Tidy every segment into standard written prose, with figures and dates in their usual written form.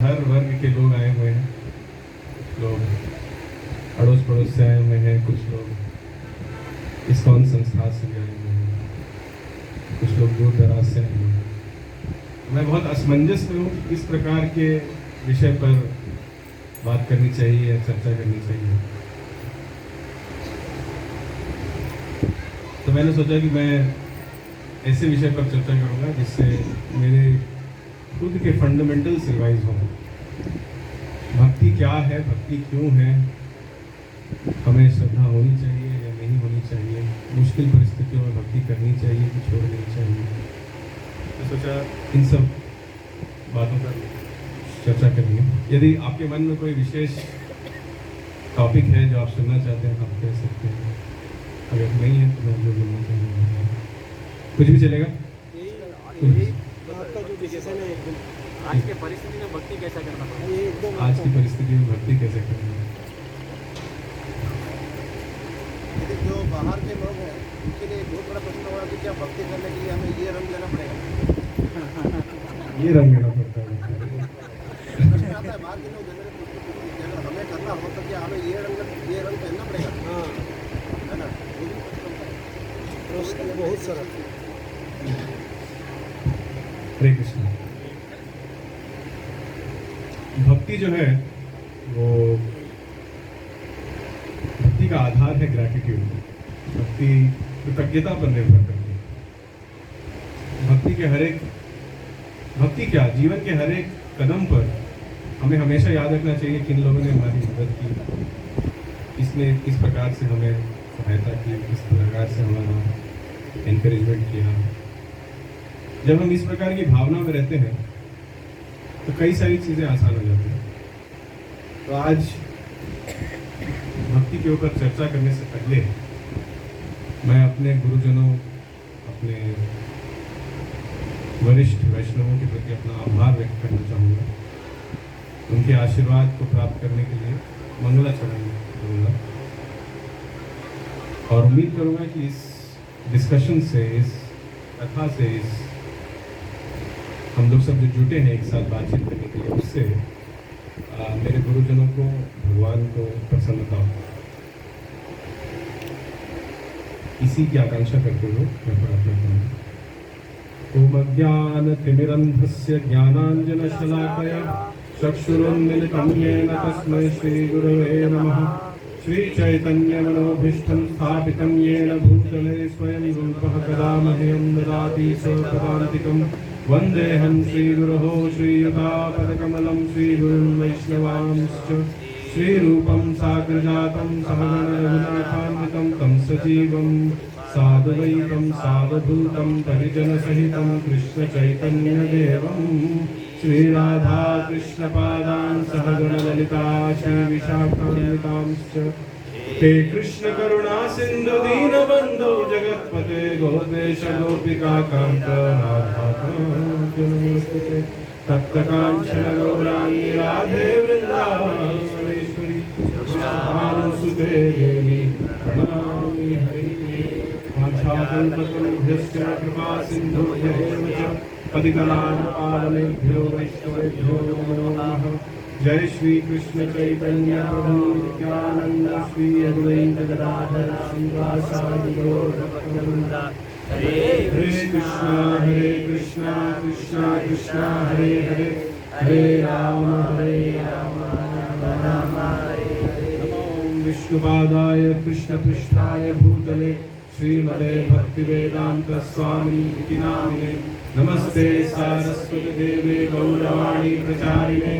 हर वर्ग के लोग आए हुए हैं। लोग अड़ोस पड़ोस से आए हुए हैं, कुछ लोग इस्कॉन संस्था से भी आए हुए हैं, कुछ लोग दूर दराज से आए हुए हैं। मैं बहुत असमंजस में हूँ कि किस प्रकार के विषय पर बात करनी चाहिए या चर्चा करनी चाहिए। तो मैंने सोचा कि मैं ऐसे विषय पर चर्चा करूँगा जिससे मेरे खुद के फंडामेंटल्स रिवाइज हों। भक्ति क्या है, भक्ति क्यों है, हमें श्रद्धा होनी चाहिए या नहीं होनी चाहिए, मुश्किल परिस्थितियों में भक्ति करनी चाहिए कि छोड़ देनी चाहिए। तो सोचा इन सब बातों पर चर्चा करनी है। यदि आपके मन में कोई विशेष टॉपिक है जो आप सुनना चाहते हैं आप कह सकते हैं, अगर नहीं है तो मैं जो बोलना चाहूँगा कुछ भी चलेगा। आपका जो डिसीजन है एकदम आज के परिस्थिति में भक्ति कैसा करना पड़ेगा, ये एकदम आज की परिस्थिति में भक्ति कैसे करनी है। यदि जो बाहर के लोग हैं उनके लिए बहुत बड़ा प्रश्न होगा कि क्या भक्ति करने के लिए हमें ये रंग लेना पड़ेगा। ये रंग लेना पड़ता है। प्रश्न आता है बाहर के लोग जनरल पूछते हैं कि अगर हमें करना हो तो क्या हमें ये रंग पहनना पड़ेगा। हाँ है ना, वो भी प्रश्न बहुत सारा। हरे कृष्ण। भक्ति जो है वो भक्ति का आधार है ग्रैटिट्यूड। भक्ति कृतज्ञता पर निर्भर करती है। भक्ति क्या जीवन के हर एक कदम पर हमें हमेशा याद रखना चाहिए किन लोगों ने हमारी मदद की, किसने किस प्रकार से हमें सहायता की, किस प्रकार से हमारा एनकरेजमेंट किया। जब हम इस प्रकार की भावना में रहते हैं तो कई सारी चीज़ें आसान हो जाती हैं। तो आज भक्ति के ऊपर चर्चा करने से पहले मैं अपने गुरुजनों, अपने वरिष्ठ वैष्णवों के प्रति अपना आभार व्यक्त करना चाहूँगा। उनके आशीर्वाद को प्राप्त करने के लिए मंगलाचरण करूँगा और उम्मीद करूँगा कि इस डिस्कशन से, इस कथा से, इस हम लोग सब जो जुटे हैं एक साथ बातचीत करने के लिए, उससे मेरे गुरुजनों को, भगवान को प्रसन्नता हो। इसी की आकांक्षा करते हुए मैं प्रार्थना करूँगा। ओम अज्ञानतिमिरन्धस्य ज्ञानाञ्जनशलाकया चक्षुरुन्मिलितं येन तस्मै श्रीगुरवे नमः। श्रीचैतन्यमनोभीष्टं स्थापितं येन भूतले स्वयं रूपः कदा मह्यं ददाति स्वपदान्तिकम्। वन्देऽहं श्रीगुरोः श्रीयुतापदकमलं श्रीगुरुं वैष्णवांश्च। श्रीरूपं साग्रजातं सहगणरघुनाथान्वितं तं सजीवं साधुवैतं सावधूतं परिजनसहितं कृष्णचैतन्यदेवं श्रीराधा कृष्णपादान् सहगणललिता श्रीविशाखान्वितांश्च। हे कृष्ण करुणा सिंधु दीनबंधु जगत्पते गोपेश गोपिका कांत राधाकांत तप्तकांचन गौरांगी राधे वृंदावनेश्वरी भानुसुते देवी प्रणमामि हरिप्रिये। वाञ्छाकल्पतरुभ्यश्च कृपा सिन्धुभ्यैव च पतितानां पावनेभ्यो वैष्णवेभ्यो नमो नमः। जय श्री कृष्ण चैतन्य प्रभु नित्यानंद श्री अद्वैत गदाधर श्रीवासादि गौर भक्तवृंद। हरे कृष्णा कृष्णा कृष्णा हरे हरे, हरे राम राम हरे हरे। नमो विष्णुपादाय कृष्णपृष्ठाय भूतले श्रीमते भक्तिवेदांत स्वामी इति नामिने। नमस्ते सारस्वती देवे गौरवाणी प्रचारिणे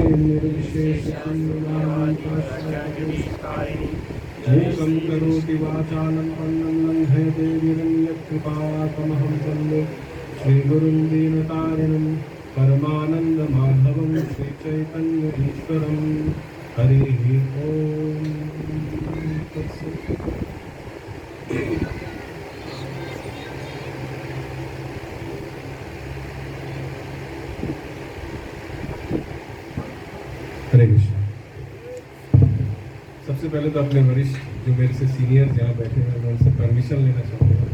मूकं करोति वाचालं पन्नं लङ्घयते गिरिं यत्कृपातमहं वन्दे श्रीगुरुं दीनतारिणं परमानन्दमाधवं श्रीचैतन्यईश्वरं। हरिः ओम्। हरे कृष्ण। सबसे पहले तो अपने वरिष्ठ जो मेरे से सीनियर यहाँ बैठे हैं मैं उनसे परमिशन लेना चाहूँगा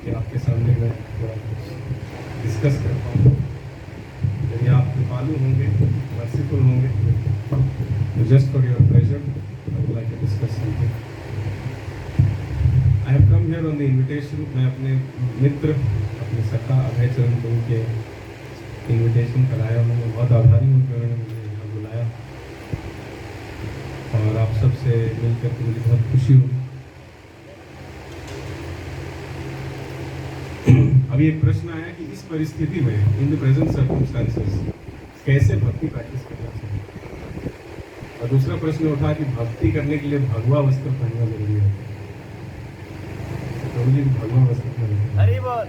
कि आपके सामने मैं थोड़ा कुछ डिस्कस कर पाऊँ। यदि आप कृपालु होंगे, बस सक्सेसफुल होंगे। Just for your pleasure I would like to discuss something. I have come here on the invitation. मैं अपने मित्र, अपने सखा अभय चरण गुरु के इनविटेशन पर आया हूँ। मैं बहुत आभारी हूँ कि उन्होंने मुझे यहाँ बुलाया और आप सबसे मिलकर के मुझे बहुत खुशी हुई। अभी एक प्रश्न आया कि इस परिस्थिति में, इन द प्रेजेंट सर्कमस्टांसेस, कैसे भक्ति प्रैक्टिस करना चाहिए। और दूसरा प्रश्न उठा कि भक्ति करने के लिए भगवा वस्त्र पहनना जरूरी है। तो मुझे भगवा वस्त्र पहनना हरी बोल।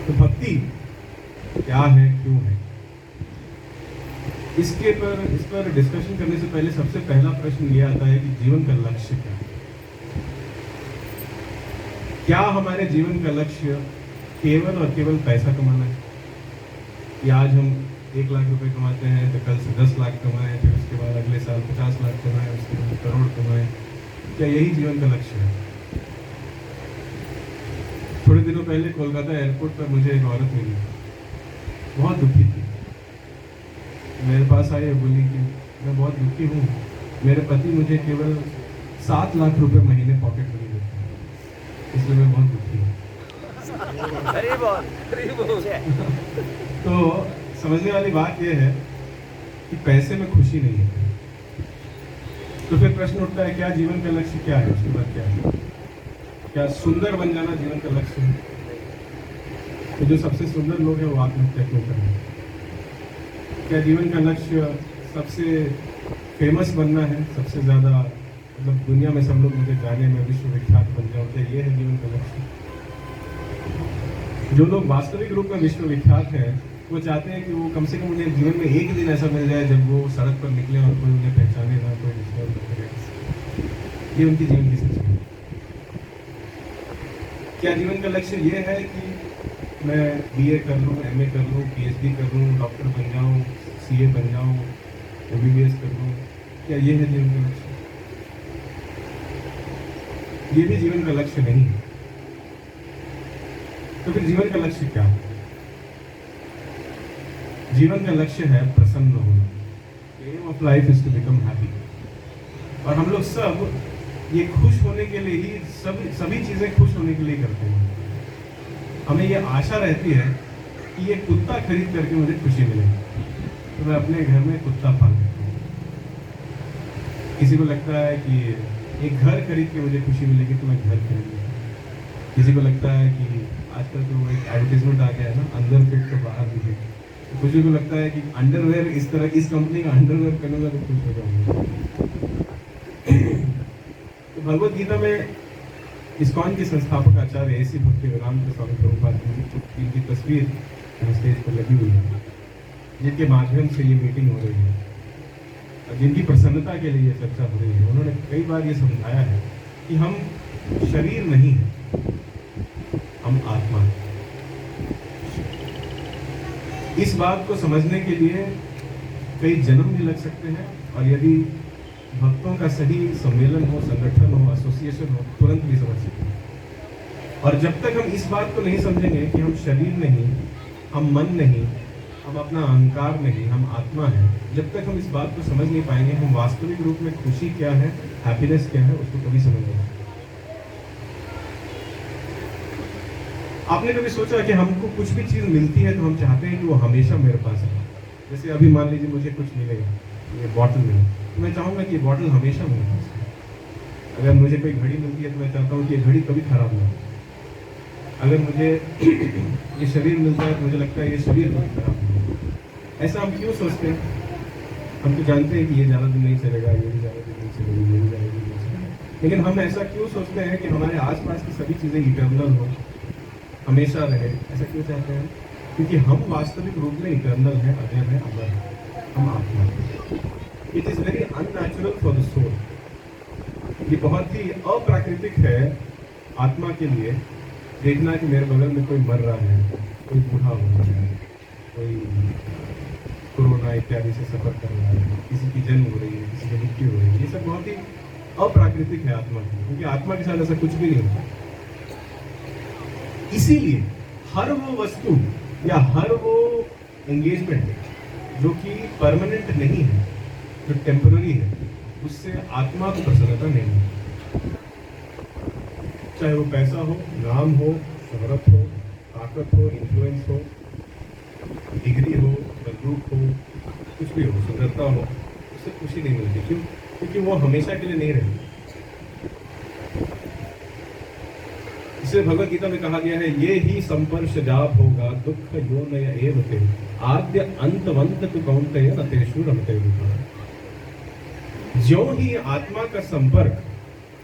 तो भक्ति क्या है, क्यों है, इस पर डिस्कशन करने से पहले सबसे पहला प्रश्न ये आता है कि जीवन का लक्ष्य क्या है। क्या हमारे जीवन का लक्ष्य केवल और केवल पैसा कमाना है कि आज हम 1 लाख रुपए कमाते हैं तो कल से 10 लाख कमाएं, फिर उसके बाद अगले साल 50 लाख कमाएं, उसके बाद करोड़ कमाएं। क्या यही जीवन का लक्ष्य है? थोड़े दिनों पहले कोलकाता एयरपोर्ट पर मुझे एक औरत मिली, बहुत दुखी थी। मेरे पास आई और बोली कि मैं बहुत दुखी हूँ, मेरे पति मुझे केवल 7 लाख रुपए महीने पॉकेट मनी देते हैं, इसलिए मैं बहुत दुखी हूँ। तो समझने वाली बात यह है कि पैसे में खुशी नहीं है। तो फिर प्रश्न उठता है क्या जीवन का लक्ष्य क्या है, उसके बाद क्या है? क्या सुंदर बन जाना जीवन का लक्ष्य है? तो जो सबसे सुंदर लोग हैं वो आत्महत्या क्यों कर रहे हैं? क्या जीवन का लक्ष्य सबसे फेमस बनना है, सबसे ज़्यादा मतलब दुनिया में सब लोग मुझे जाने में विश्वविख्यात बन जाओ, क्या ये है जीवन का लक्ष्य? जो लोग वास्तविक रूप में विश्वविख्यात हैं वो चाहते हैं कि वो कम से कम उन्हें जीवन में एक दिन ऐसा मिल जाए जब वो सड़क पर निकले और कोई उन्हें पहचाने ना, कोई डिस्टर्ब ना करे। ये उनकी जीवन की सच्चाई है। क्या जीवन का लक्ष्य ये है कि मैं BA कर लूँ, MA कर लूँ, PhD कर लूँ, डॉक्टर बन जाऊँ, CA बन जाऊँ, MBBS कर लूँ? क्या ये है जीवन का लक्ष्य? ये भी जीवन का लक्ष्य नहीं है। तो फिर जीवन का लक्ष्य क्या है? जीवन का लक्ष्य है प्रसन्न होना। Aim of life is to become happy. और हम लोग सब ये खुश होने के लिए ही सभी चीजें खुश होने के लिए करते हैं। हमें ये आशा रहती है कि ये कुत्ता खरीद करके मुझे खुशी मिलेगी, तो मैं अपने घर में कुत्ता पाल लेता हूँ। किसी को लगता है कि एक घर खरीद के मुझे खुशी मिलेगी, तो मैं घर खरीद लेता हूँ। किसी को लगता है कि आजकल तो एक एडवर्टीजमेंट आ गया है ना, अंदर फिट तो बाहर भी फिट। तो किसी को लगता है कि अंडरवेयर इस तरह, इस कंपनी का अंडरवेयर पहनूंगा तो खुश हो जाऊंगा। तो भगवत गीता में इस्कॉन के संस्थापक आचार्य A.C. भक्तिवेदांत स्वामी प्रभुपाद जी की तस्वीर यहाँ स्टेज पर लगी हुई है, जिनके माध्यम से ये मीटिंग हो रही है और जिनकी प्रसन्नता के लिए चर्चा हो रही है। उन्होंने कई बार ये समझाया है कि हम शरीर नहीं है, हम आत्मा हैं। इस बात को समझने के लिए कई जन्म भी लग सकते हैं, और यदि भक्तों का सही सम्मेलन हो, संगठन हो, एसोसिएशन हो, तुरंत भी समझ सकते हैं। और जब तक हम इस बात को नहीं समझेंगे कि हम शरीर नहीं, हम मन नहीं, हम अपना अहंकार नहीं, हम आत्मा है, जब तक हम इस बात को समझ नहीं पाएंगे, हम वास्तविक रूप में खुशी क्या है, हैप्पीनेस क्या है, उसको कभी समझ नहीं। आपने कभी सोचा कि हमको कुछ भी चीज मिलती है तो हम चाहते हैं कि वो हमेशा मेरे पास है? जैसे अभी मान लीजिए मुझे कुछ मिलेगा, ये बॉटल मिले, तो मैं चाहूंगा कि ये बॉटल हमेशा मेरे पास है। अगर मुझे कोई घड़ी मिलती है तो मैं चाहता हूँ कि ये घड़ी कभी खराब ना हो। अगर मुझे ये शरीर मिलता है तो मुझे लगता है ये शरीर कभी खराब ना हो। ऐसा हम क्यों सोचते हैं? हम तो जानते हैं कि ये ज़्यादा दिन नहीं चलेगा, ये भी ज़्यादा दिन नहीं चलेगी, ये भी ज़्यादा दिन नहीं चलेगा, लेकिन हम ऐसा क्यों सोचते हैं कि हमारे आसपास की सभी चीज़ें इटर्नल हो, हमेशा रहे? ऐसा क्यों चाहते हैं? क्योंकि हम वास्तविक रूप में इटर्नल है, अजय है, अमर है, हम आत्मा है। It is very unnatural for the soul. ये बहुत ही अप्राकृतिक है आत्मा के लिए देखना कि मेरे बगल में कोई मर रहा है, कोई बूढ़ा हो रहा है, कोई कोरोना इत्यादि से सफर कर रहा है, किसी की जन्म हो रही है, किसी की मृत्यु हो रही है। ये सब बहुत ही अप्राकृतिक है आत्मा की, क्योंकि आत्मा के साथ ऐसा कुछ भी नहीं होता। इसीलिए हर वो वस्तु या हर वो एंगेजमेंट जो कि परमानेंट नहीं है, जो टेम्पररी है, उससे आत्मा को प्रसन्नता नहीं है। चाहे वो पैसा हो, नाम हो, शोहरत हो, ताकत हो, इन्फ्लुएंस हो, डिग्री हो, बंदूक हो, कुछ भी हो, सुंदरता हो, उससे खुशी नहीं मिलती। क्यों? क्योंकि वो हमेशा के लिए नहीं रहती। इसलिए भगवत गीता में कहा गया है, ये ही संपर्श जाप होगा दुख योनय एव ते आद्य अंतवंत तु कौन्तेय न तेषु रमते रूपः। ज्यों ही आत्मा का संपर्क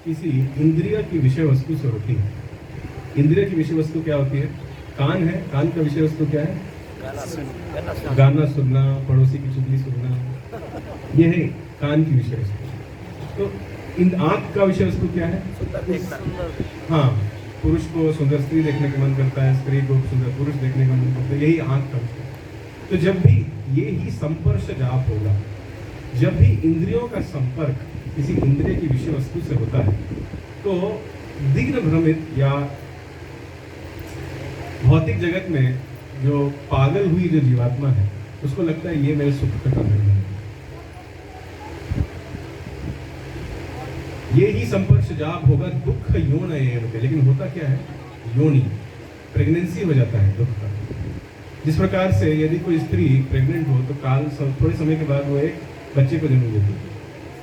किसी इंद्रिय की विषय वस्तु से होती है। इंद्रिय की विषय वस्तु क्या होती है? कान है। कान का विषय वस्तु क्या है? गाना सुनना, पड़ोसी की चुगली सुनना, ये है कान की विषय वस्तु। तो इन आंख का विषय वस्तु क्या है? हाँ, पुरुष को सुंदर स्त्री देखने का मन करता है, स्त्री को सुंदर पुरुष देखने का मन करता है, यही आंख का विषय। तो जब भी ये ही संपर्श जाप होगा, जब भी इंद्रियों का संपर्क किसी इंद्रिय की विषय वस्तु से होता है, तो दिग्न भ्रमित या भौतिक जगत में जो पागल हुई जो जीवात्मा है, उसको लगता है ये मेरे सुख का कारण है। ये ही संपर्श जाप होगा दुख योन एव ते। लेकिन होता क्या है? योनि, प्रेगनेंसी हो जाता है दुख का। जिस प्रकार से यदि कोई स्त्री प्रेग्नेंट हो तो थोड़े समय के बाद वो एक बच्चे को जन्म देती है,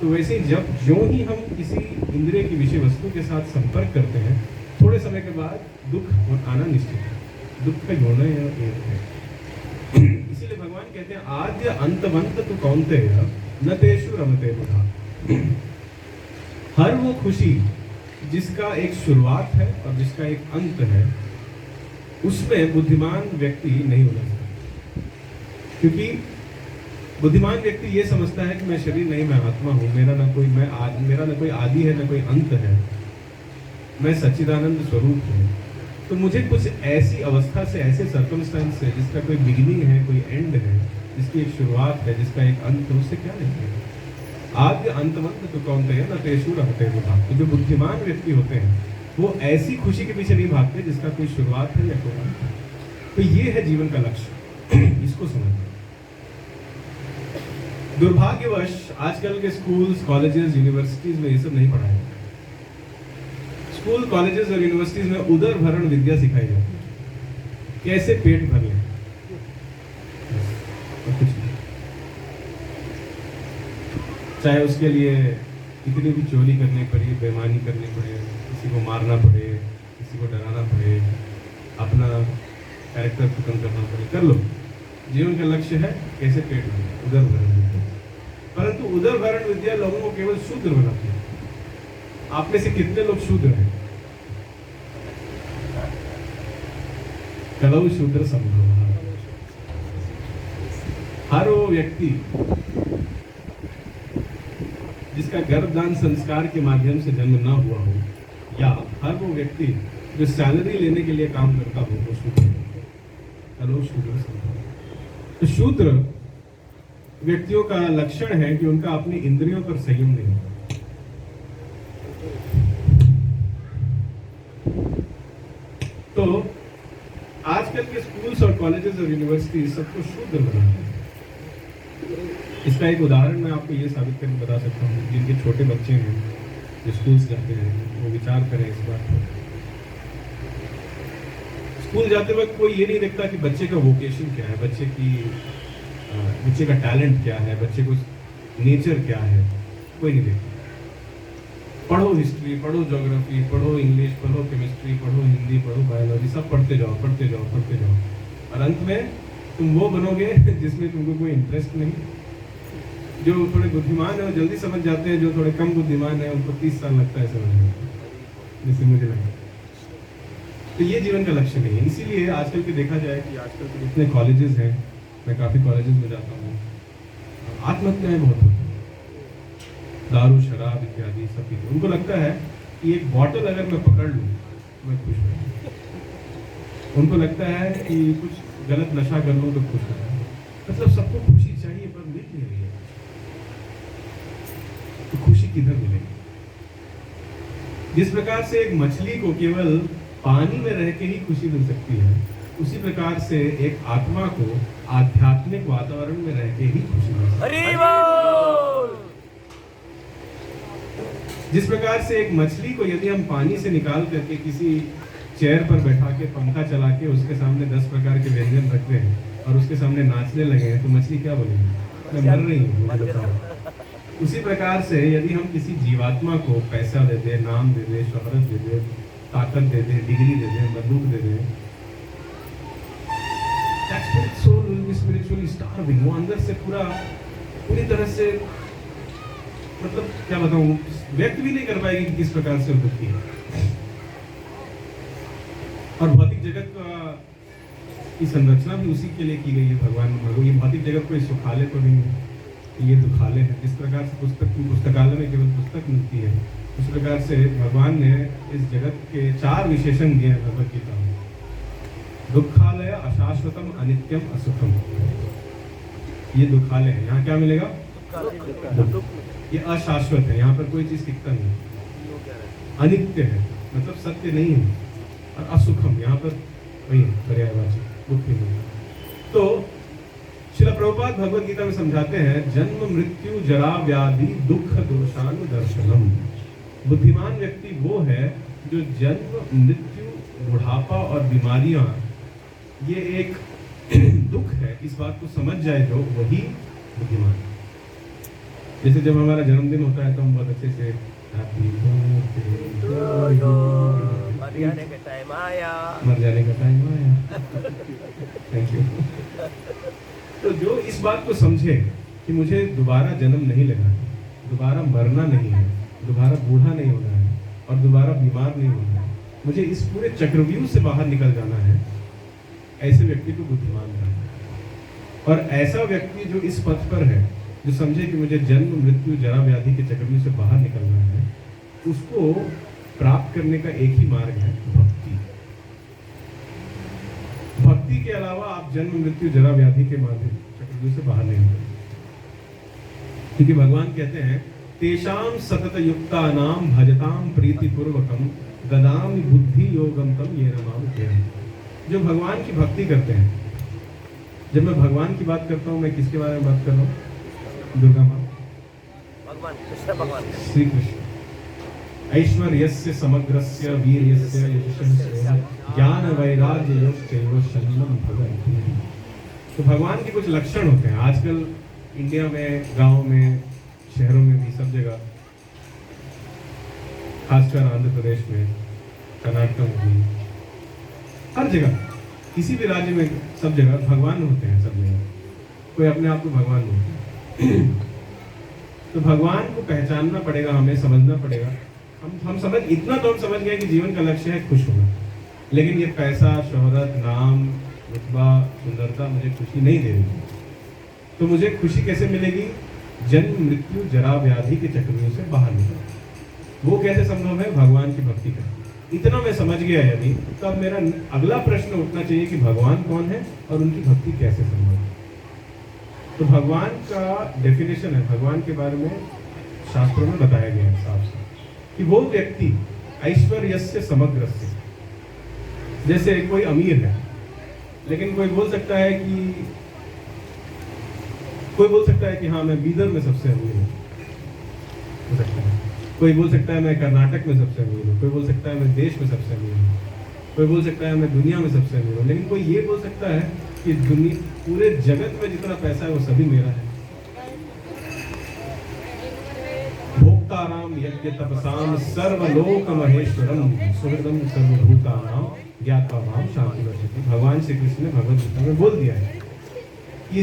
तो वैसे ही जब ज्यों ही हम किसी इंद्रिय की विषय वस्तु के साथ संपर्क करते हैं, थोड़े समय के बाद दुख और आना निश्चित है। दुख का योन एव ते। इसीलिए भगवान कहते हैं, आद्य अंतवंत तु कौन्तेय न तेषु रमते बुधा। हर वो खुशी जिसका एक शुरुआत है और जिसका एक अंत है, उसमें बुद्धिमान व्यक्ति नहीं होना सकता। क्योंकि बुद्धिमान व्यक्ति ये समझता है कि मैं शरीर नहीं, मैं आत्मा हूँ, मेरा ना कोई आदि है, ना कोई अंत है, मैं सच्चिदानंद स्वरूप हूँ। तो मुझे कुछ ऐसी अवस्था से, ऐसे सर्कमस्टेंस से जिसका कोई बिगिनिंग है, कोई एंड है, जिसकी एक शुरुआत है, जिसका एक अंत है, उससे क्या लेना है? आद्य अंतवंत तु कौन्तेय न तेषु रमते बुधा। तो जो बुद्धिमान व्यक्ति होते हैं वो ऐसी खुशी के पीछे नहीं भागते जिसका कोई शुरुआत है या कोई अंत है। तो ये है जीवन का लक्ष्य, इसको समझना। दुर्भाग्यवश आजकल के स्कूल्स, कॉलेजेस, यूनिवर्सिटीज में ये सब नहीं पढ़ाया जाता। स्कूल, कॉलेजेस और यूनिवर्सिटीज में उदर भरण विद्या सिखाई जाती है, कैसे पेट भर लें, कुछ नहीं। चाहे उसके लिए कितनी भी चोरी करनी पड़े, बेईमानी करनी पड़े, किसी को मारना पड़े, किसी को डराना पड़े, अपना कैरेक्टर खत्म करना पड़े, कर लो। जीवन का लक्ष्य है कैसे पेट भरे, उदर भरण विद्या। परंतु उदर भरण विद्या लोगों को केवल शूद्र बनाती है। आप में से कितने लोग शूद्र हैं? कलौ शूद्र संभव। हर वो व्यक्ति जिसका गर्भदान संस्कार के माध्यम से जन्म ना हुआ हो, या हर वो व्यक्ति जो सैलरी लेने के लिए काम करता हो, वो शूद्र है। कलौ शूद्र संभव। तो शूद्र व्यक्तियों का लक्षण है कि उनका अपनी इंद्रियों पर संयम नहीं है। तो आजकल के स्कूल्स और कॉलेजेस और यूनिवर्सिटी सबको शूद्र बनाते हैं। इसका एक उदाहरण मैं आपको ये साबित करके बता सकता हूँ। जिनके छोटे बच्चे हैं जो स्कूल्स जाते हैं, वो विचार करें इस बात पर। स्कूल जाते वक्त कोई ये नहीं देखता कि बच्चे का वोकेशन क्या है, बच्चे का टैलेंट क्या है, बच्चे को नेचर क्या है, कोई नहीं देखता। पढ़ो हिस्ट्री, पढ़ो ज्योग्राफी, पढ़ो इंग्लिश, पढ़ो केमिस्ट्री, पढ़ो हिंदी, पढ़ो बायोलॉजी, सब पढ़ते जाओ। और अंत में तुम वो बनोगे जिसमें तुमको कोई इंटरेस्ट नहीं। जो थोड़े बुद्धिमान है वो जल्दी समझ जाते हैं, जो थोड़े कम बुद्धिमान है उनको 30 साल लगता है समझने, जैसे मुझे लगता है। तो ये जीवन का लक्ष्य नहीं है। इसीलिए आजकल के देखा जाए कि आजकल के जितने कॉलेजेस हैं, मैं काफ़ी कॉलेजेस में जाता हूँ, आत्महत्याएं बहुत होती हैं, दारू, शराब इत्यादि सब पीते। उनको लगता है कि एक बॉटल अगर मैं पकड़ लूँ तो मैं खुश हूँ। उनको लगता है कि कुछ गलत नशा कर लूँ तो खुश हूँ। मतलब सबको खुशी चाहिए पर मिल नहीं रही है, तो खुशी किधर मिलेगी? जिस प्रकार से एक मछली को केवल पानी में रह के ही खुशी मिल सकती है, उसी प्रकार से एक आत्मा को आध्यात्मिक वातावरण में रह के ही खुशी मिल सकती है। हरि बोल। जिस प्रकार से एक मछली को यदि हम पानी से निकाल करके किसी चेयर पर बैठा के पंखा चला के उसके सामने 10 प्रकार के व्यंजन रख दें और उसके सामने नाचने लगे हैं, तो मछली क्या बोलेगी? मैं मर रही हूँ, मुझे बताओ। उसी प्रकार से यदि हम किसी जीवात्मा को पैसा दे दें, नाम दे दें, शोहरत दे दें, ताकत दे दें, डिग्री दे दें, बंदूक दे दें, that spirit soul will be spiritually starving। वो अंदर से पूरी तरह से, मतलब क्या बताऊं, व्यक्त भी नहीं कर पाएगी कि किस प्रकार से होती है। और भौतिक जगत की संरचना भी उसी के लिए की गई है। भगवान ये भौतिक जगत कोई सुखालय तो नहीं है, ये दुखालय है। जिस प्रकार से पुस्तकालय में केवल पुस्तक मिलती है, उस प्रकार से भगवान ने इस जगत के 4 विशेषण दिए हैं भगवत गीता में। दुखालय, अशाश्वतम, अनित्यम, असुखम। ये दुखालय है, यहाँ क्या मिलेगा? दुख। ये अशाश्वत है, यहाँ पर कोई चीज टिकता नहीं। अनित्य है, मतलब सत्य नहीं है। और असुखम, यहाँ पर वही पर्यायवाची, दुख नहीं है। तो श्रील प्रभुपाद भगवत गीता में समझाते हैं, जन्म मृत्यु जरा व्याधि दुख दोषानुदर्शनम। बुद्धिमान व्यक्ति वो है जो जन्म मृत्यु बुढ़ापा और बीमारियां, ये एक दुख है, इस बात को समझ जाए जो, वही बुद्धिमान। जैसे जब हमारा जन्मदिन होता है तो हम बहुत अच्छे से हैप्पी बर्थडे टू यू, मर जाने का टाइम आया, मर जाने का टाइम आया, थैंक यू। तो जो इस बात को समझे कि मुझे दोबारा जन्म नहीं लेना है, दोबारा मरना नहीं है, दोबारा बूढ़ा नहीं होना है और दोबारा बीमार नहीं होना है, मुझे इस पूरे चक्रव्यूह से बाहर निकल जाना है, ऐसे व्यक्ति को बुद्धिमान कहते हैं। और ऐसा व्यक्ति जो इस पथ पर है, जो समझे कि मुझे जन्म मृत्यु जरा व्याधि के चक्रव्यूह से बाहर निकलना है, उसको प्राप्त करने का एक ही मार्ग है, भक्ति। भक्ति के अलावा आप जन्म मृत्यु जरा व्याधि के माध्यम चक्रव्यूह से बाहर नहीं निकल, क्योंकि भगवान कहते हैं, तेषाम सतत युक्तानाम भजताम प्रीति पूर्वकम ददामि बुद्धि योगम तम येन माम उपयान्ति। जो भगवान की भक्ति करते हैं, जब मैं भगवान की बात करता हूँ, मैं किसके बारे में बात कर रहा हूँ? दुर्गा माँ, भगवान कृष्ण, भगवान श्री कृष्ण। ऐश्वर्यस्य समग्रस्य वीर्यस्य यशस्य ज्ञान वैराग्य योग शरणम भगवन्ति। तो भगवान के कुछ लक्षण होते हैं। आजकल इंडिया में, गांव में, शहरों में भी, सब जगह, खासकर आंध्र प्रदेश में, कर्नाटक में भी, हर जगह, किसी भी राज्य में, सब जगह भगवान होते हैं। सब जगह कोई अपने आप को भगवान नहीं होता। तो भगवान को पहचानना पड़ेगा, हमें समझना पड़ेगा। हम समझ, इतना तो हम समझ गए कि जीवन का लक्ष्य है खुश होना, लेकिन ये पैसा, शोहरत, नाम, रुतबा, सुंदरता मुझे खुशी नहीं दे रही। तो मुझे खुशी कैसे मिलेगी? जन्म मृत्यु जरा व्याधि के चक्रव्यूह से बाहर निकल। वो कैसे संभव है? भगवान की भक्ति कर। इतना मैं समझ गया यदि, तो अब मेरा अगला प्रश्न उठना चाहिए कि भगवान कौन है और उनकी भक्ति कैसे संभव है। तो भगवान का डेफिनेशन है, भगवान के बारे में शास्त्रों में बताया गया है साफ साफ कि वो व्यक्ति ऐश्वर्यस्य समग्रस्य। जैसे कोई अमीर है, लेकिन कोई बोल सकता है कि हाँ, मैं बीदर में सबसे अमीर हूँ, हो सकता है। कोई बोल सकता है मैं कर्नाटक में सबसे अमीर हूँ, कोई बोल सकता है मैं देश में सबसे अमीर हूँ, कोई बोल सकता है मैं दुनिया में सबसे अमीर हूँ, लेकिन कोई ये बोल सकता है कि पूरे जगत में जितना पैसा है वो सभी मेरा है। भोक्ताराम यज्ञ तपसाम सर्वलोक महेश्वरम सुहृदम सर्वभूतानाम ज्ञात्वा माम शांतिवर्षति। भगवान श्री कृष्ण ने भगवत गीता में बोल दिया है कि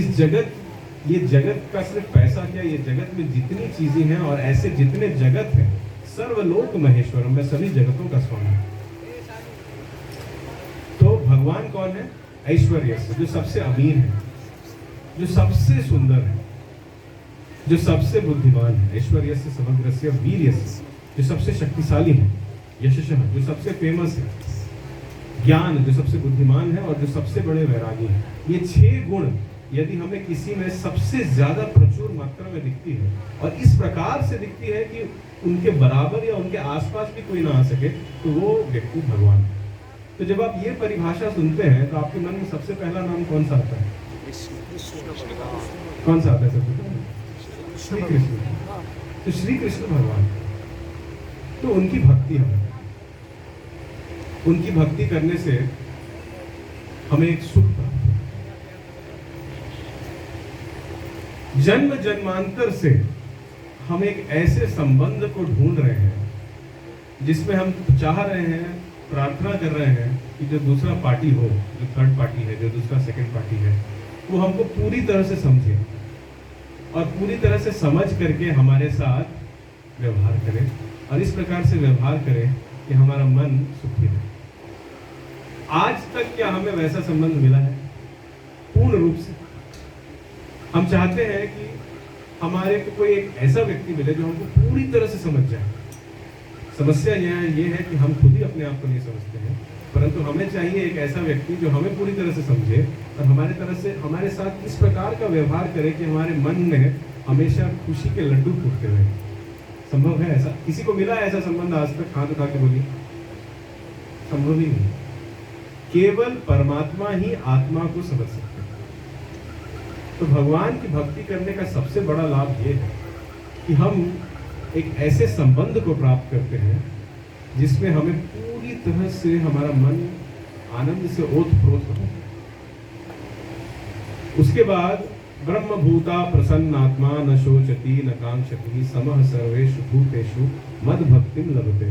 ये जगत का सिर्फ पैसा क्या, ये जगत में जितनी चीजें हैं और ऐसे जितने जगत हैं, सर्वलोक महेश्वरम, मैं सभी जगतों का स्वामी। तो भगवान कौन है? ऐश्वर्य से, जो सबसे अमीर है, जो सबसे सुंदर है, जो सबसे बुद्धिमान है। ऐश्वर्य से समग्रस्य वीर्यस्य, जो सबसे शक्तिशाली है। यशस्यः, जो सबसे फेमस है। ज्ञान, जो सबसे बुद्धिमान है और जो सबसे बड़े वैरागी है। ये 6 गुण यदि हमें किसी में सबसे ज्यादा प्रचुर मात्रा में दिखती है और इस प्रकार से दिखती है कि उनके बराबर या उनके आसपास भी कोई ना आ सके तो वो व्यक्ति भगवान है। तो जब आप ये परिभाषा सुनते हैं तो आपके मन में सबसे पहला नाम कौन सा आता है? कौन सा आता है सबसे पहले? श्री कृष्ण। तो श्री कृष्ण भगवान, तो उनकी भक्ति हमें, उनकी भक्ति करने से हमें एक सुख प्राप्त होता है। जन्म जन्मांतर से हम एक ऐसे संबंध को ढूंढ रहे हैं जिसमें हम चाह रहे हैं, प्रार्थना कर रहे हैं कि जो दूसरा पार्टी हो, जो थर्ड पार्टी है, जो दूसरा सेकंड पार्टी है, वो हमको पूरी तरह से समझे और पूरी तरह से समझ करके हमारे साथ व्यवहार करे और इस प्रकार से व्यवहार करे कि हमारा मन सुखी रहे। आज तक क्या हमें वैसा संबंध मिला है? पूर्ण रूप से हम चाहते हैं कि हमारे को कोई एक ऐसा व्यक्ति मिले जो हमको पूरी तरह से समझ जाए। समस्या ये है कि हम खुद ही अपने आप को नहीं समझते हैं, परंतु हमें चाहिए एक ऐसा व्यक्ति जो हमें पूरी तरह से समझे और हमारे साथ इस प्रकार का व्यवहार करे कि हमारे मन में हमेशा खुशी के लड्डू फूटते रहे। संभव है ऐसा? किसी को मिला है ऐसा संबंध आज तक? हाथ उठा के बोलिए। संभव ही नहीं। केवल परमात्मा ही आत्मा को समझ सकते हैं। तो भगवान की भक्ति करने का सबसे बड़ा लाभ ये है कि हम एक ऐसे संबंध को प्राप्त करते हैं जिसमें हमें पूरी तरह से हमारा मन आनंद से ओतप्रोत होता है। उसके बाद ब्रह्मभूता प्रसन्नात्मा न शोचति न कांक्षति समः सर्वेषु भूतेषु मद भक्तिम लभते।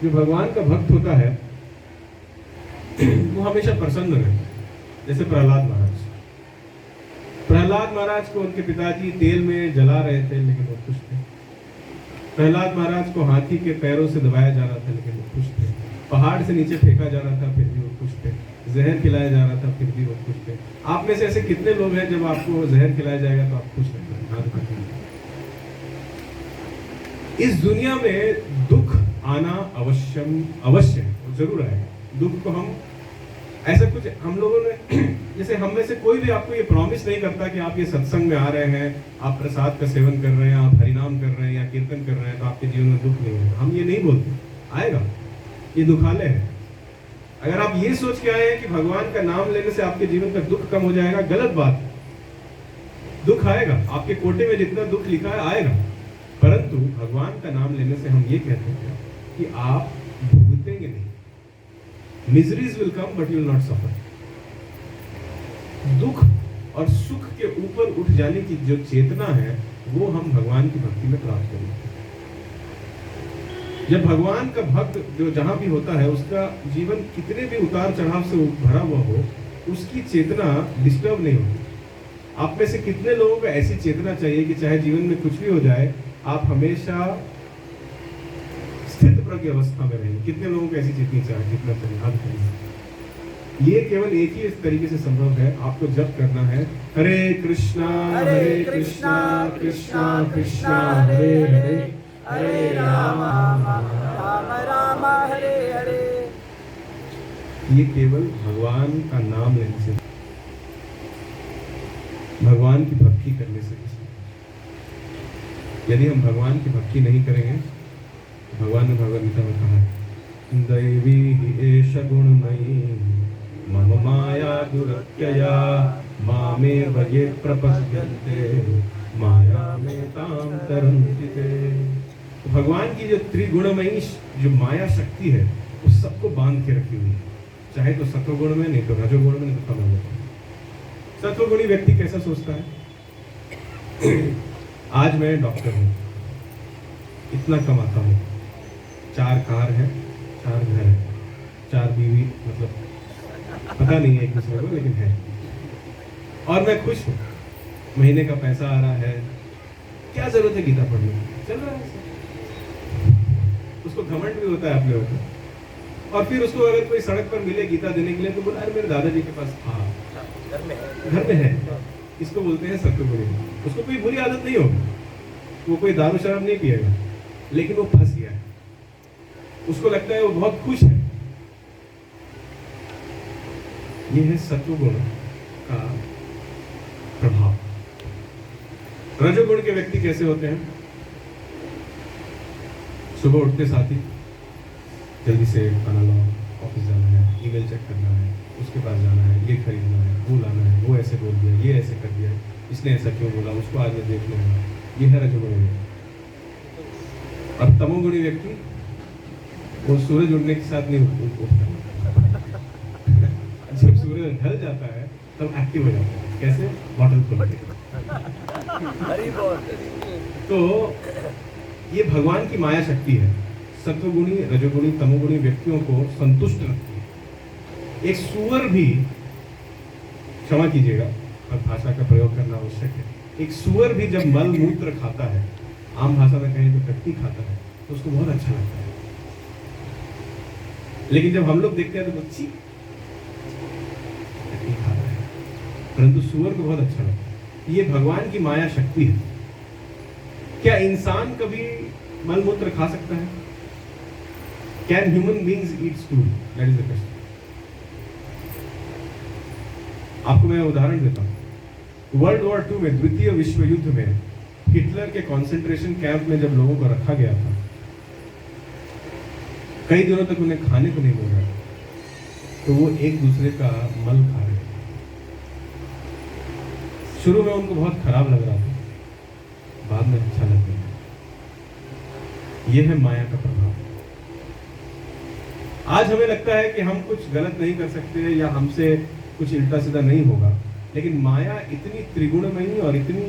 जो भगवान का भक्त होता है वो हमेशा प्रसन्न रहता है। जैसे प्रहलाद महाराज को उनके पिताजी तेल में जला रहे थे लेकिन वो खुश थे। प्रहलाद महाराज को हाथी के पैरों से दबाया जा रहा था लेकिन वो खुश थे। पहाड़ से नीचे फेंका जा रहा था फिर भी वो खुश थे। जहर खिलाया जा रहा था फिर भी वो खुश थे। आप में से ऐसे कितने लोग हैं जब आपको जहर खिलाया जाएगा तो आप खुश रहेंगे? इस दुनिया में दुख आना अवश्य है, जरूर आएगा। दुख को हम ऐसा कुछ हम लोगों ने जैसे हम में से कोई भी आपको ये प्रॉमिस नहीं करता कि आप ये सत्संग में आ रहे हैं, आप प्रसाद का सेवन कर रहे हैं, आप हरिनाम कर रहे हैं या कीर्तन कर रहे हैं तो आपके जीवन में दुख नहीं है। हम ये नहीं बोलते, आएगा, ये दुखालय है। अगर आप ये सोच के आए हैं कि भगवान का नाम लेने से आपके जीवन का दुख कम हो जाएगा, गलत बात है। दुख आएगा, आपके कोटे में जितना दुख लिखा है आएगा, परंतु भगवान का नाम लेने से हम ये कहते हैं कि आप भुगतेंगे नहीं। Miseries will come but you will not suffer. दुख और सुख के ऊपर उठ जाने की जो चेतना है वो हम भगवान की भक्ति में प्राप्त करेंगे। जब भगवान का भक्त जो जहां भी होता है उसका जीवन कितने भी उतार चढ़ाव से भरा हुआ हो, उसकी चेतना डिस्टर्ब नहीं होती। आप में से कितने लोगों को ऐसी चेतना चाहिए कि चाहे जीवन में कुछ भी हो जाए आप हमेशा स्थित प्रज्ञ अवस्था में रहेंगे? कितने लोगों को ऐसी चेतना चाहिए? हाथ उठाइए। ये केवल एक ही इस तरीके से संभव है। आपको जप करना है हरे कृष्णा कृष्णा कृष्णा हरे हरे, हरे राम राम राम हरे हरे। ये केवल भगवान का नाम लेने से, भगवान की भक्ति करने से। यदि हम भगवान की भक्ति नहीं करेंगे, भगवान ने भगवद गीता में कहा है दैवी एष गुणमयी मम माया दुरत्यया मामेव ये प्रपद्यन्ते माया में ताम तरन्ति ते। तो भगवान की जो त्रिगुणमयी जो माया शक्ति है वो सबको बांध के रखी हुई है, चाहे तो सत्वगुण में, नहीं तो रजोगुण में, नहीं तो तमोगुण में। सत्वगुणी व्यक्ति कैसा सोचता है? आज मैं डॉक्टर हूँ, इतना कमाता हूँ, 4 कार है, 4 घर है, 4 बीवी, मतलब पता नहीं है एक दूसरे को लेकिन है, और मैं खुश हूँ, महीने का पैसा आ रहा है, क्या जरूरत है गीता पढ़ने की? चल रहा है। उसको घमंड भी होता है अपने ऊपर। और फिर उसको अगर कोई सड़क पर मिले गीता देने के लिए तो बोला अरे मेरे दादाजी के पास घर में है। इसको बोलते हैं सत्वगुणी। उसको कोई बुरी आदत नहीं होगी, वो कोई दारू शराब नहीं पिएगा, लेकिन वो फंस गया है। उसको लगता है वो बहुत खुश है। ये है सत्वगुण का प्रभाव। रजोगुण के व्यक्ति कैसे होते हैं? सुबह उठते साथ ही जल्दी से खाना लाओ, ऑफिस जाना है, ईमेल चेक करना है, उसके पास जाना है, ये खरीदना है, वो लाना है, वो ऐसे बोल दिया, ये ऐसे कर दिया, इसने ऐसा क्यों बोला, उसको आज मैं देख लूँगा। ये है रजोगुणी व्यक्ति। और तमोगुणी व्यक्ति वो सूरज उड़ने के साथ नहीं उठता। जब सूरज ढल जाता है तब एक्टिव हो जाता है। कैसे? बॉटल खोल के। हरी बोल। तो ये भगवान की माया शक्ति है। सत्वगुणी, रजोगुणी, तमोगुणी व्यक्तियों को संतुष्ट रखती है। एक सुअर भी, क्षमा कीजिएगा और भाषा का प्रयोग करना आवश्यक है, एक सुअर भी जब मल मूत्र खाता है, आम भाषा में कहें तो टट्टी खाता है, तो उसको बहुत अच्छा लगता है। लेकिन जब हम लोग देखते हैं तो बच्ची टट्टी खा रहा है, परंतु सुअर को बहुत अच्छा लगता है। ये भगवान की माया शक्ति है। क्या इंसान कभी मल मूत्र खा सकता है? Can human beings eat stool? That is the question. आपको मैं उदाहरण देता हूं। वर्ल्ड वॉर 2 में, द्वितीय विश्व युद्ध में, हिटलर के कंसंट्रेशन कैंप में जब लोगों को रखा गया था, कई दिनों तक उन्हें खाने को नहीं मिल रहा, तो वो एक दूसरे का मल खा रहे थे। शुरू में उनको बहुत खराब लग रहा था, बाद में अच्छा लग गया। यह है माया का प्रभाव। आज हमें लगता है कि हम कुछ गलत नहीं कर सकते या हमसे कुछ उल्टा सीधा नहीं होगा, लेकिन माया इतनी त्रिगुणमयी और इतनी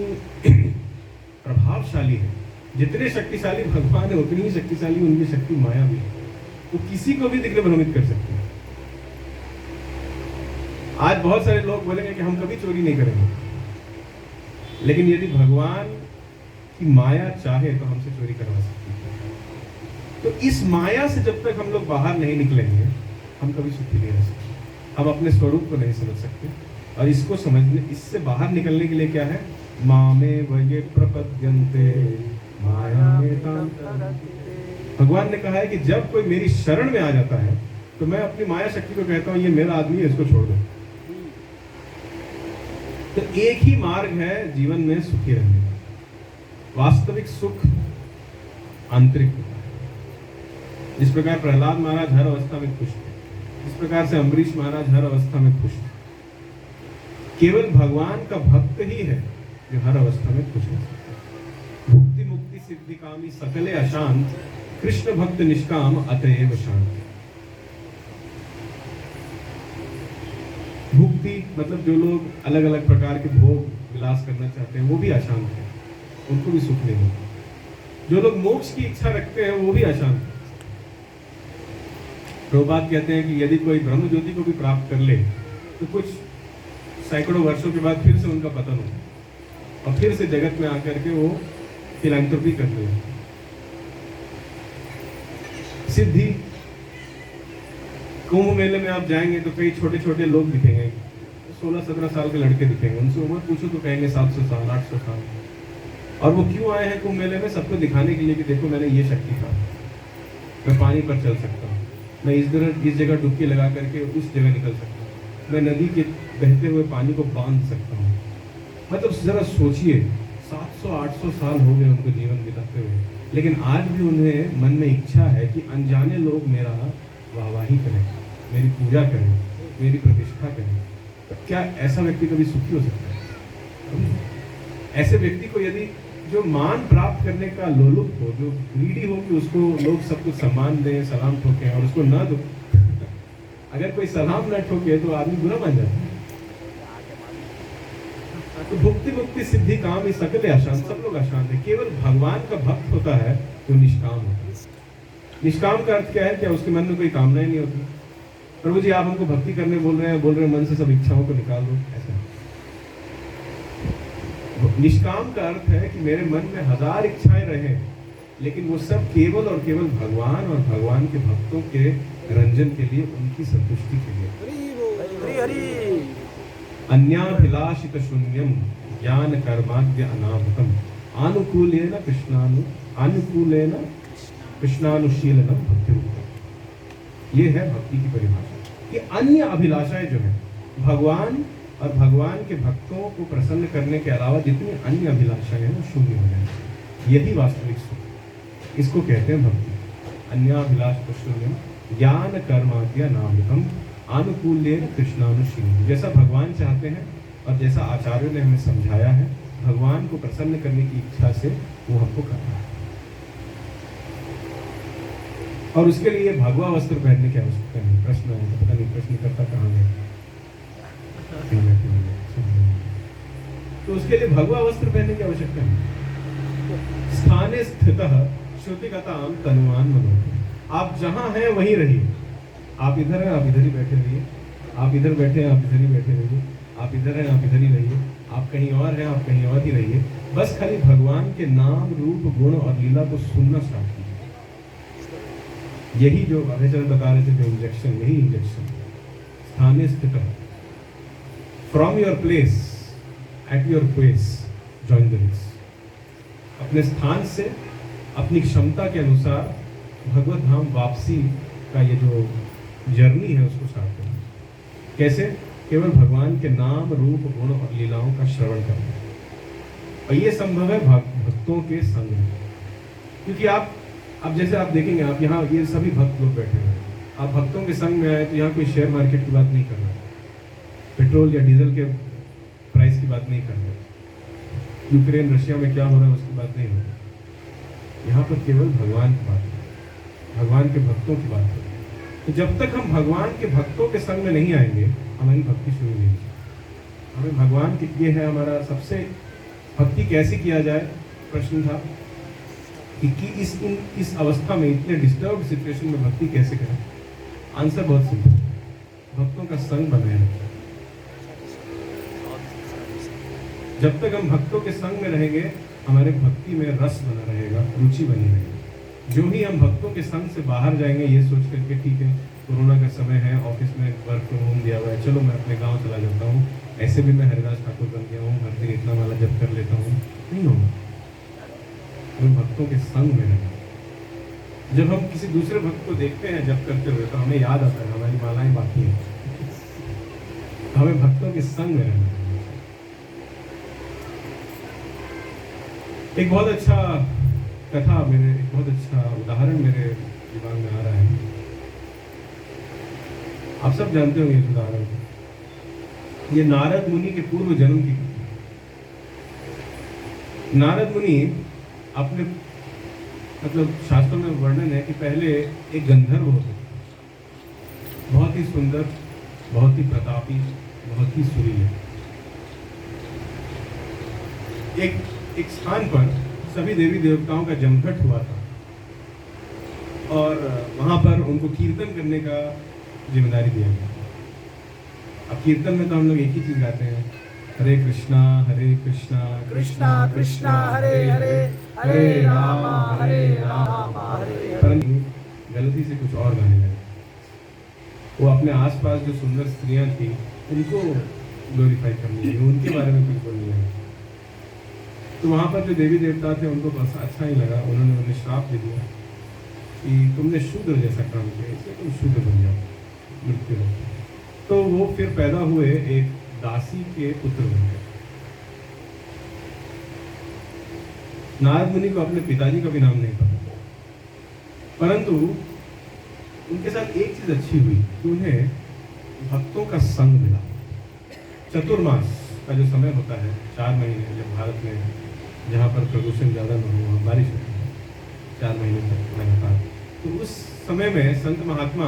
प्रभावशाली है। जितने शक्तिशाली भगवान है उतनी ही शक्तिशाली उनकी शक्ति माया भी है। वो किसी को भी दिग्भ्रमित भ्रमित कर सकते हैं। आज बहुत सारे लोग बोलेंगे कि हम कभी चोरी नहीं करेंगे, लेकिन यदि भगवान की माया चाहे तो हमसे चोरी करवा सकती है। तो इस माया से जब तक हम लोग बाहर नहीं निकलेंगे, हम कभी सुखी नहीं रह सकते। हम अपने स्वरूप को नहीं समझ सकते। और इसको समझने, इससे बाहर निकलने के लिए क्या है? मामे वये प्रपद्यन्ते मायामेतां। भगवान ने कहा है कि जब कोई मेरी शरण में आ जाता है तो मैं अपनी माया शक्ति को कहता हूं, ये मेरा आदमी है, इसको छोड़ दो। तो एक ही मार्ग है जीवन में सुखी रहने का। वास्तविक सुख आंतरिक होता है। जिस प्रकार प्रहलाद महाराज हर अवस्था में खुश थे, जिस प्रकार से अम्बरीश महाराज हर अवस्था में खुश थे, केवल भगवान का भक्त ही है जो हर अवस्था में खुश रह सकता है। भुक्ति मुक्ति सिद्धि कामी सकले अशांत, कृष्ण भक्त निष्काम अतएव शांत। भुक्ति मतलब जो लोग अलग अलग प्रकार के भोग विलास करना चाहते हैं वो भी अशांत है, उनको भी सुख नहीं मिलता। जो लोग मोक्ष की इच्छा रखते हैं वो भी अशांत है। प्रभुपाद कहते हैं कि यदि कोई ब्रह्म ज्योति को भी प्राप्त कर ले तो कुछ सैकड़ों वर्षों के बाद फिर से उनका पतन हो और फिर से जगत में आकर के वो फिलैंथ्रोपी करते हैं। सिद्धि, कुंभ मेले में आप जाएंगे तो कई छोटे छोटे लोग दिखेंगे, 16-17 साल के लड़के दिखेंगे। उनसे उम्र पूछो तो कहेंगे 700 साल 800 साल। और वो क्यों आए हैं कुंभ मेले में? सबको दिखाने के लिए कि देखो मैंने ये शक्ति का, मैं पानी पर चल सकता हूँ, मैं इस जगह डुबकी लगा करके उस जगह निकल सकता हूँ, मैं नदी के बहते हुए पानी को बांध सकता हूँ। मतलब जरा सोचिए, 700-800 साल हो गए उनको जीवन बिताते हुए, लेकिन आज भी उन्हें मन में इच्छा है कि अनजाने लोग मेरा वाहवाही करें, मेरी पूजा करें, मेरी प्रतिष्ठा करें। क्या ऐसा व्यक्ति कभी सुखी हो सकता है? ऐसे व्यक्ति को यदि जो मान प्राप्त करने का लोलुप हो, जो ग्रीडी हो कि उसको लोग सब कुछ सम्मान दें, सलाम ठोकें और उसको न दो अगर कोई सलाम न ठोके तो आदमी बुरा मान जाता है। तो भुक्ति मुक्ति सिद्धि काम ये सकले अशांत, सब लोग अशांत है। केवल भगवान का भक्त होता है जो निष्काम होता है। निष्काम का अर्थ क्या है? क्या उसके मन में कोई कामनाएं नहीं होती? प्रभु जी आप हमको भक्ति करने बोल रहे हैं मन से सब इच्छाओं को निकाल दो, ऐसा। निष्काम का अर्थ है कि मेरे मन में 1000 इच्छाएं रहे, लेकिन वो सब केवल और केवल भगवान और भगवान के भक्तों के रंजन के लिए, उनकी संतुष्टि के लिए। अन्याभिलाषित शून्यम ज्ञान कर्माद्य अनाहुतम आनुकूलेन कृष्णानुशीलनम भक्ति रूपम। ये है भक्ति की परिभाषा। ये अन्य अभिलाषाएं जो है भगवान और भगवान के भक्तों को प्रसन्न करने के अलावा जितनी अन्य अभिलाषाएं हैं वो शून्य हो जाएंगी। यही वास्तविक सुख, इसको कहते हैं भक्ति। अन्याभिलाष शून्यम ज्ञान कर्माद्य नामिकम आनुकूल्य कृष्णानुशील। जैसा भगवान चाहते हैं और जैसा आचार्यों ने हमें समझाया है, भगवान को प्रसन्न करने की इच्छा से वो हमको करना है। और उसके लिए भगवा वस्त्र पहनने की आवश्यकता नहीं। प्रश्न है, पता नहीं प्रश्नकर्ता कहाँ गए। तो उसके लिए भगवा वस्त्र पहनने की आवश्यकता नहीं। स्थाने स्थितः श्रुतिगताम तनुवान मनो। आप जहां हैं वहीं रहिए। आप इधर हैं, आप इधर ही बैठे रहिए। आप इधर बैठे हैं, आप इधर ही बैठे रहिए। आप इधर हैं, आप इधर ही रहिए। आप कहीं और हैं, आप कहीं और ही रहिए। बस खाली भगवान के नाम, रूप, गुण और लीला को सुनना स्टार्ट कीजिए। यही जो अभयचरण बता रहे थे, जो इंजेक्शन, यही इंजेक्शन। स्थाने स्थितः, from your place, at your place, join the race. अपने स्थान से, अपनी क्षमता के अनुसार भगवत धाम वापसी का ये जो जर्नी है उसको स्टार्ट करना। कैसे? केवल भगवान के नाम, रूप, गुण और लीलाओं का श्रवण करना। और ये संभव है भक्तों के संग में। क्योंकि आप अब जैसे आप देखेंगे, आप यहाँ ये सभी भक्त लोग बैठे हैं, आप भक्तों के संग में आए तो यहाँ कोई शेयर मार्केट की बात नहीं कर रहा, पेट्रोल या डीजल के प्राइस की बात नहीं कर रहे, यूक्रेन रशिया में क्या हो रहा है उसकी बात नहीं हो रही। यहाँ पर केवल भगवान की बात है, भगवान के भक्तों की बात है। तो जब तक हम भगवान के भक्तों के संग में नहीं आएंगे, हमारी भक्ति शुरू नहीं होगी। हमें भगवान के, ये है हमारा सबसे, भक्ति कैसे किया जाए प्रश्न था कि इस अवस्था में, इतने डिस्टर्ब सिचुएशन में भक्ति कैसे करें। आंसर बहुत सिंपल, भक्तों का संग बनाए रखें। जब तक हम भक्तों के संग में रहेंगे, हमारे भक्ति में रस बना रहेगा, रुचि बनी रहेगी। जो ही हम भक्तों के संग से बाहर जाएंगे, ये सोच करके ठीक है कोरोना का समय है, ऑफिस में वर्क फ्रॉम होम दिया हुआ है, चलो मैं अपने गांव चला जाता हूँ, ऐसे भी मैं हरिदास ठाकुर बन गया हूँ, हर दिन इतना माला जप कर लेता हूँ, नहीं होगा। हम भक्तों के संग में रहेंगे। जब हम किसी दूसरे भक्त को देखते हैं जप करते हुए, तो हमें याद आता है हमारी मालाएं बाकी हैं। हमें भक्तों के संग में रहना। एक बहुत अच्छा कथा, एक बहुत अच्छा उदाहरण मेरे दिमाग में आ रहा है। आप सब जानते होंगे इस उदाहरण को। ये नारद मुनि के पूर्व जन्म की कथा। नारद मुनि अपने, मतलब शास्त्रों में वर्णन है कि पहले एक गंधर्व होते, बहुत ही सुंदर, बहुत ही प्रतापी, बहुत ही सुरीले। एक स्थान पर सभी देवी देवताओं का जमघट हुआ था और वहां पर उनको कीर्तन करने का जिम्मेदारी दिया गया। अब कीर्तन में तो हम लोग एक ही चीज गाते हैं, हरे कृष्णा कृष्णा कृष्णा हरे हरे, हरे राम हरे राम हरे। परंतु गलती से कुछ और गाने लगे। वो अपने आसपास जो सुंदर स्त्रियां थी उनको ग्लोरीफाई करने लगे, उनके बारे में कुछ बोलने लगे। तो वहाँ पर जो देवी देवता थे उनको बस अच्छा ही लगा, उन्होंने उन्हें श्राप दे दिया कि तुमने शूद्र जैसा काम किया, इसलिए तुम शूद्र बन जाओ, मृत्यु हो। तो वो फिर पैदा हुए, एक दासी के पुत्र बन गए। नारद मुनि को अपने पिताजी का भी नाम नहीं पता, परंतु उनके साथ एक चीज अच्छी हुई कि उन्हें भक्तों का संग मिला। चतुर्मास का जो समय होता है, 4 महीने, जब भारत में जहाँ पर प्रदूषण ज़्यादा न हो, वहाँ बारिश होती है 4 महीने तक लगातार, तो उस समय में संत महात्मा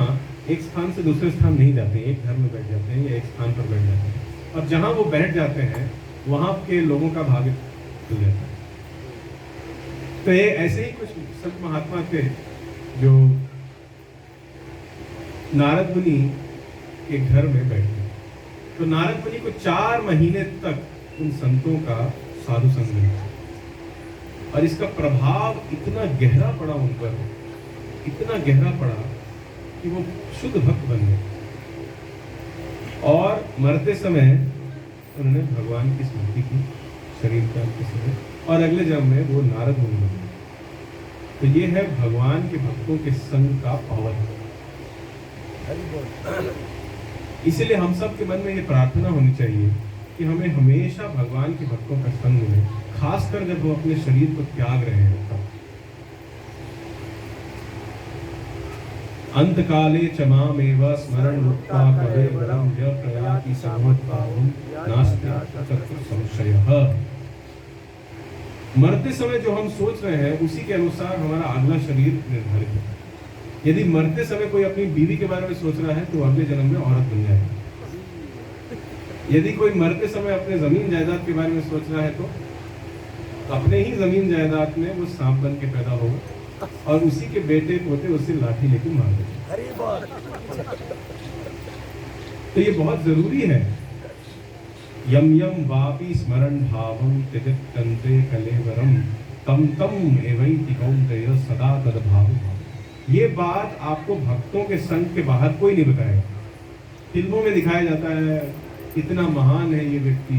एक स्थान से दूसरे स्थान नहीं जाते, एक घर में बैठ जाते हैं या एक स्थान पर बैठ जाते हैं, और जहाँ वो बैठ जाते हैं वहाँ के लोगों का भाग्य खुल जाता है। तो ये ऐसे ही कुछ संत महात्मा थे जो नारद मुनि के घर में बैठे। तो नारद मुनि को 4 महीने तक उन संतों का साधु संग मिला, और इसका प्रभाव इतना गहरा पड़ा उन पर, इतना गहरा पड़ा कि वो शुद्ध भक्त बन गए, और मरते समय उन्होंने भगवान की स्मृति की, शरीर त्याग के समय, और अगले जन्म में वो नारद मुनि बन गए। तो ये है भगवान के भक्तों के संग का पावर। इसीलिए हम सब के मन में ये प्रार्थना होनी चाहिए कि हमें हमेशा भगवान के भक्तों का संग मिले, खासकर जब वो अपने शरीर को त्याग रहे हैं तब। अंतकाले च मामेव स्मरण मुक्ता कलेवरम य प्रयाति सर्वोत्पादं नास्ति तत्र संशयः। मरते समय जो हम सोच रहे हैं उसी के अनुसार हमारा अगला शरीर निर्धारित है। यदि मरते समय कोई अपनी बीवी के बारे में सोच रहा है तो अगले जन्म में औरत बन जाएगा। यदि कोई मरते समय अपने जमीन जायदाद के बारे में सोच रहा है तो अपने ही जमीन जायदाद में वो सांप बन के पैदा होगा और उसी के बेटे पोते उसे लाठी लेके मार देंगे। हरी बोल। तो ये बहुत जरूरी है। यम यम वापी स्मरण भावम त्यजत तंत्रे कलेवरम तम तम एवैति कौन्तेय सदा तद भाव। ये बात आपको भक्तों के संग के बाहर कोई नहीं बताएगा। फिल्मों में दिखाया जाता है इतना महान है ये व्यक्ति,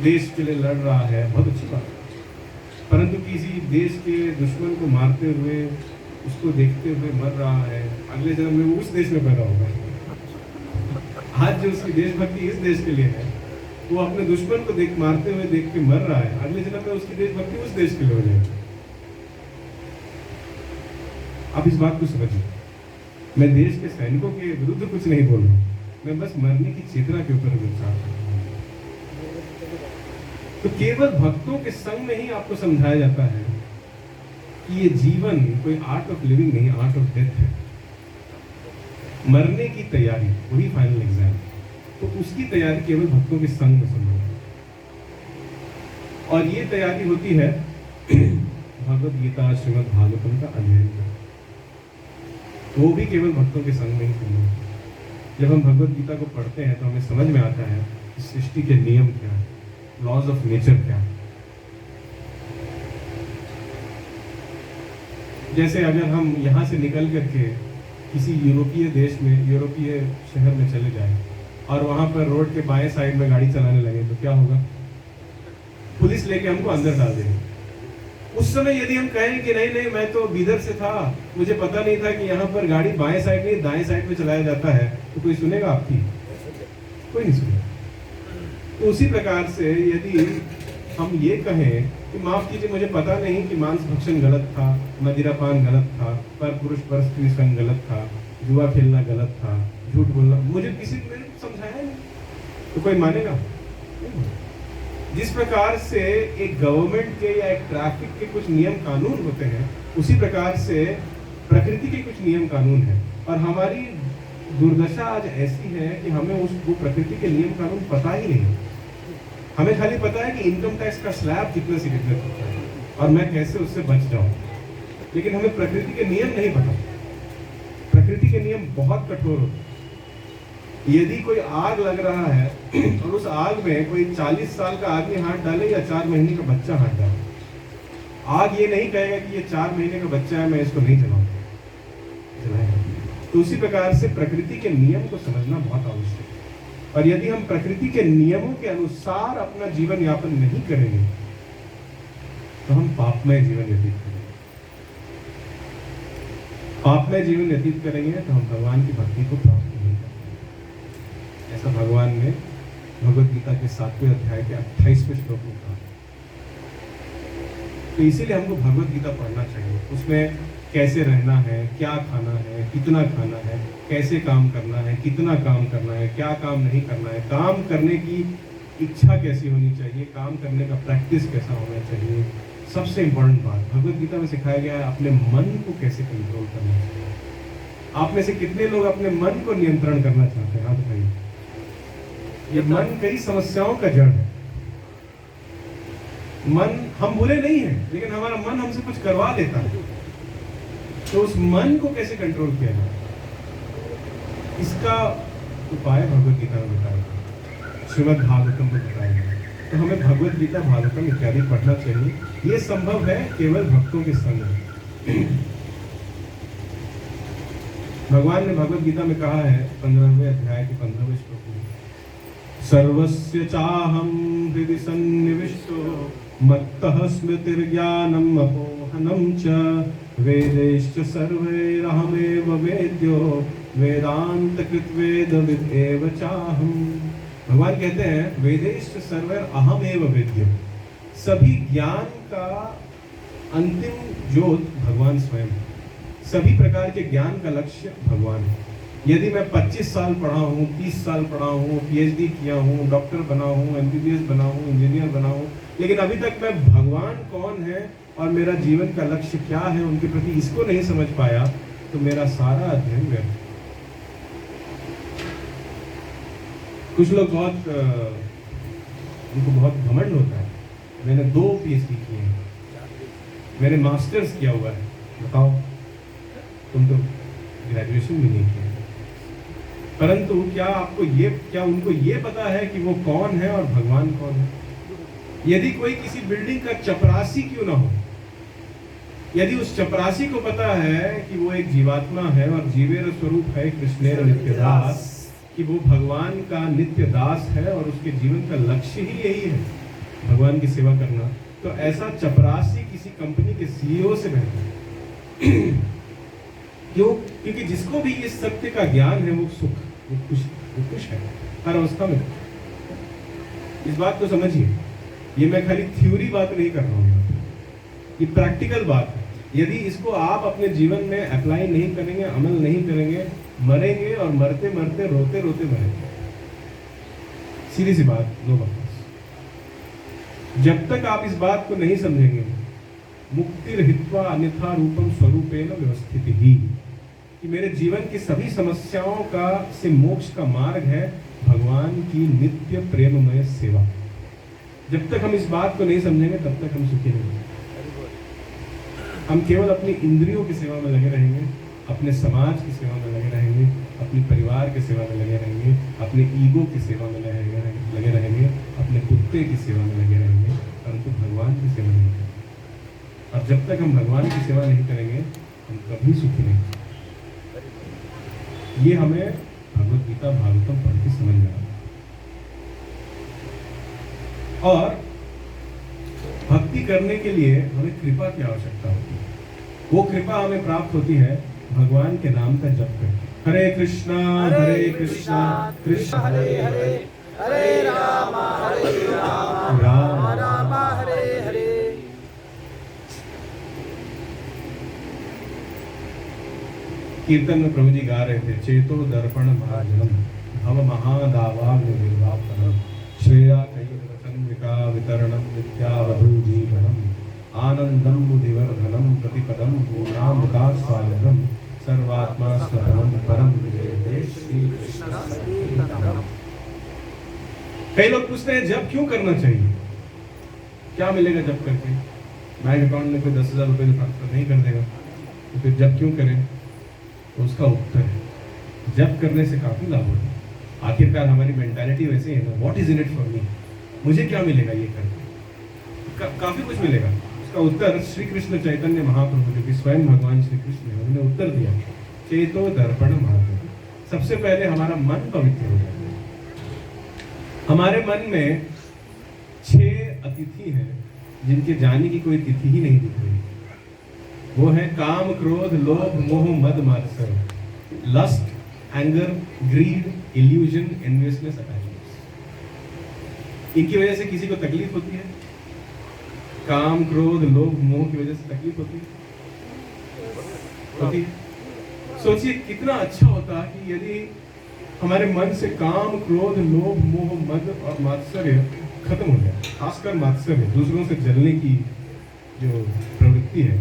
देश के लिए लड़ रहा है, बहुत अच्छी बात, परंतु किसी देश के दुश्मन को मारते हुए उसको देखते हुए मर रहा है, अगले जन्म में वो उस देश में पैदा होगा। आज जो उसकी देशभक्ति इस देश के लिए है वो अपने दुश्मन को मारते हुए देख के मर रहा है, अगले जन्म में उसकी देशभक्ति उस देश के लिए हो जाएगी। आप इस बात को समझिए। मैं देश के सैनिकों के विरुद्ध कुछ नहीं बोल रहा, मैं बस मरने की चेतना के ऊपर विचार कर रहा हूं। तो केवल भक्तों के संग में ही आपको समझाया जाता है कि ये जीवन कोई आर्ट ऑफ लिविंग नहीं, आर्ट ऑफ डेथ है। मरने की तैयारी वही फाइनल एग्जाम, तो उसकी तैयारी केवल भक्तों के संग में संभव है। और ये तैयारी होती है भगवद गीता श्रीमद् भागवतम का अध्ययन कर, वो भी केवल भक्तों के संग में ही संभव है। जब हम भगवद गीता को पढ़ते हैं तो हमें समझ में आता है कि सृष्टि के नियम क्या है, लॉज ऑफ नेचर क्या है। जैसे अगर हम यहाँ से निकल करके किसी यूरोपीय देश में, यूरोपीय शहर में चले जाएं और वहां पर रोड के बाएं साइड में गाड़ी चलाने लगे तो क्या होगा? पुलिस लेके हमको अंदर डाल देगी। उस समय यदि हम कहें कि नहीं नहीं मैं तो बीदर से था, मुझे पता नहीं था कि यहाँ पर गाड़ी बाएं साइड नहीं दाएं साइड में चलाया जाता है, तो कोई सुनेगा आपकी? कोई नहीं सुनेगा। तो उसी प्रकार से यदि हम ये कहें कि माफ कीजिए मुझे पता नहीं कि मांस भक्षण गलत था, मदिरापान गलत था, पर पुरुष पर स्त्री संग गलत था, जुआ खेलना गलत था, झूठ बोलना, मुझे किसी ने समझाया नहीं, तो कोई मानेगा? जिस प्रकार से एक गवर्नमेंट के या एक ट्रैफिक के कुछ नियम कानून होते हैं, उसी प्रकार से प्रकृति के कुछ नियम कानून हैं। और हमारी दुर्दशा आज ऐसी है कि हमें वो प्रकृति के नियम कानून पता ही नहीं। हमें खाली पता है कि इनकम टैक्स का स्लैब कितना से कितना होता है और मैं कैसे उससे बच जाऊं, लेकिन हमें प्रकृति के नियम नहीं पता। प्रकृति के नियम बहुत कठोर होते हैं। यदि कोई आग लग रहा है और उस आग में कोई 40 साल का आदमी हाथ डाले या 4 महीने का बच्चा हाथ डाले, आग ये नहीं कहेगा कि ये 4 महीने का बच्चा है मैं इसको नहीं जलाऊंगा, जलाएगा। तो उसी प्रकार से प्रकृति के नियम को समझना बहुत आवश्यक है। और यदि हम प्रकृति के नियमों के अनुसार अपना जीवन यापन नहीं करेंगे तो हम पापमय जीवन व्यतीत करेंगे। पापमय जीवन व्यतीत करेंगे तो हम भगवान की भक्ति को प्राप्त नहीं करेंगे। ऐसा भगवान ने भगवद गीता के 7वें अध्याय के 28वें श्लोक में कहा। तो इसीलिए हमको भगवद गीता पढ़ना चाहिए। उसमें कैसे रहना है, क्या खाना है, कितना खाना है, कैसे काम करना है, कितना काम करना है, क्या काम नहीं करना है, काम करने की इच्छा कैसी होनी चाहिए, काम करने का प्रैक्टिस कैसा होना चाहिए। सबसे इम्पोर्टेंट बात भगवद गीता में सिखाया गया है अपने मन को कैसे कंट्रोल करना चाहिए। आप में से कितने लोग अपने मन को नियंत्रण करना चाहते हैं? हाथ उठाइए। ये मन कई समस्याओं का जड़ है। मन, हम बुरे नहीं हैं, लेकिन हमारा मन हमसे कुछ करवा देता है। तो उस मन को कैसे कंट्रोल किया जाए, इसका उपाय भगवद गीता में बताया गया, श्रीमद् भागवतम में बताया गया। तो हमें भगवद गीता, भागवतम इत्यादि पढ़ना चाहिए। ये संभव है केवल भक्तों के संग में। भगवान ने भगवद गीता में कहा है 15वें अध्याय के 15वें श्लोक में, सर्वस्य चाहं हृदि सन्निविष्टो मत्तः स्मृतिर्ज्ञानम् अपोहनं च वेदैश्च सर्वैरहमेव वेद्यो वेदान्तकृत्वेदविद् एव चाहम्। भगवान कहते हैं वेदैश्च सर्वैरहमेव वेद्यो, सभी ज्ञान का अंतिम ज्योत भगवान स्वयं है। सभी प्रकार के ज्ञान का लक्ष्य भगवान है। यदि मैं 25 साल पढ़ा हूँ, 30 साल पढ़ा हूँ, PhD किया हूँ, डॉक्टर बना हूँ, MBBS बना हूँ, इंजीनियर बना हूँ, लेकिन अभी तक मैं भगवान कौन है और मेरा जीवन का लक्ष्य क्या है उनके प्रति इसको नहीं समझ पाया, तो मेरा सारा अध्ययन व्यर्थ। कुछ लोग उनको बहुत घमंड होता है, मैंने 2 PhD किए हैं, मैंने मास्टर्स किया हुआ है, बताओ तुम तो ग्रेजुएशन भी नहीं किया। परंतु क्या उनको ये पता है कि वो कौन है और भगवान कौन है? यदि कोई किसी बिल्डिंग का चपरासी क्यों ना हो, यदि उस चपरासी को पता है कि वो एक जीवात्मा है और जीवेर स्वरूप है कृष्णेर नित्य दास, कि वो भगवान का नित्य दास है और उसके जीवन का लक्ष्य ही यही है भगवान की सेवा करना, तो ऐसा चपरासी किसी कंपनी के CEO से बेहतर है। क्यों? क्योंकि जिसको भी ये सत्य का ज्ञान है वो सुख, वो खुश है हर अवस्था में। इस बात को समझिए, ये मैं खाली थ्योरी बात नहीं कर रहा हूँ, ये प्रैक्टिकल बात है। यदि इसको आप अपने जीवन में अप्लाई नहीं करेंगे, अमल नहीं करेंगे, मरेंगे और मरते मरते रोते रोते मरेंगे। सीधी सी बात, नो बकवास। जब तक आप इस बात को नहीं समझेंगे, मुक्तिर्हित्वा अन्यथा रूपम स्वरूपेण व्यवस्थित ही, कि मेरे जीवन की सभी समस्याओं का से मोक्ष का मार्ग है भगवान की नित्य प्रेममय सेवा। जब तक हम इस बात को नहीं समझेंगे तब तक हम सुखी नहीं। हम केवल अपनी इंद्रियों की सेवा में लगे रहेंगे, अपने समाज की सेवा में लगे रहेंगे, अपने परिवार की सेवा में लगे रहेंगे, अपने ईगो की सेवा में लगे रहेंगे, अपने कुत्ते की सेवा में लगे रहेंगे, परंतु भगवान की सेवा नहीं करेंगे। और जब तक हम भगवान की सेवा नहीं करेंगे हम कभी सुखी नहीं। ये हमें भगवद गीता भागवतम पढ़ के समझ में आता है। और भक्ति करने के लिए हमें कृपा की आवश्यकता होती है। वो कृपा हमें प्राप्त होती है भगवान के नाम का जप करके। हरे कृष्णा कृष्ण हरे हरे, हरे राम राम राम हरे हरे। कीर्तन में प्रभु जी गा रहे थे, चेतो दर्पण महाजनम भव महादावाग्नि निर्वापनम श्रेया कैवलचंद्रिका वितरणम विद्यावधू जीवनम आनंदम बुद्धिवर्धनम प्रतिपदम पूर्णामृतास्वादनम सर्वात्मा स्वतंत्रम परम विजयते श्री कृष्ण। कई लोग पूछते हैं जब क्यों करना चाहिए, क्या मिलेगा जब करके? बैंक अकाउंट में कोई 10,000 रुपए ट्रांसफर नहीं कर देगा, तो फिर जब क्यों करें? तो उसका उत्तर है, जब करने से काफी लाभ होता है। आखिरकार हमारी मेंटालिटी वैसे है ना, what is in it for me, मुझे क्या मिलेगा ये करके? काफी कुछ मिलेगा। उसका उत्तर श्री कृष्ण चैतन्य महाप्रभु जो कि स्वयं भगवान श्री कृष्ण है, उन्होंने उत्तर दिया, चेतो दर्पण मार्ग। सबसे पहले हमारा मन पवित्र हो जाता है। हमारे मन में 6 अतिथि हैं जिनके जाने की कोई तिथि ही नहीं दिख रही। वो है काम, क्रोध, लोभ, मोह, मद, मात्सर्य, lust, anger, greed, illusion, enviousness, attachments. इनकी वजह से किसी को तकलीफ होती है? काम, क्रोध, लोभ, मोह की वजह से तकलीफ होती है? सोचिए कितना अच्छा होता कि यदि हमारे मन से काम, क्रोध, लोभ, मोह, मद और मात्सर्य खत्म हो जाए। खासकर मात्सर्य, दूसरों से जलने की जो प्रवृत्ति है,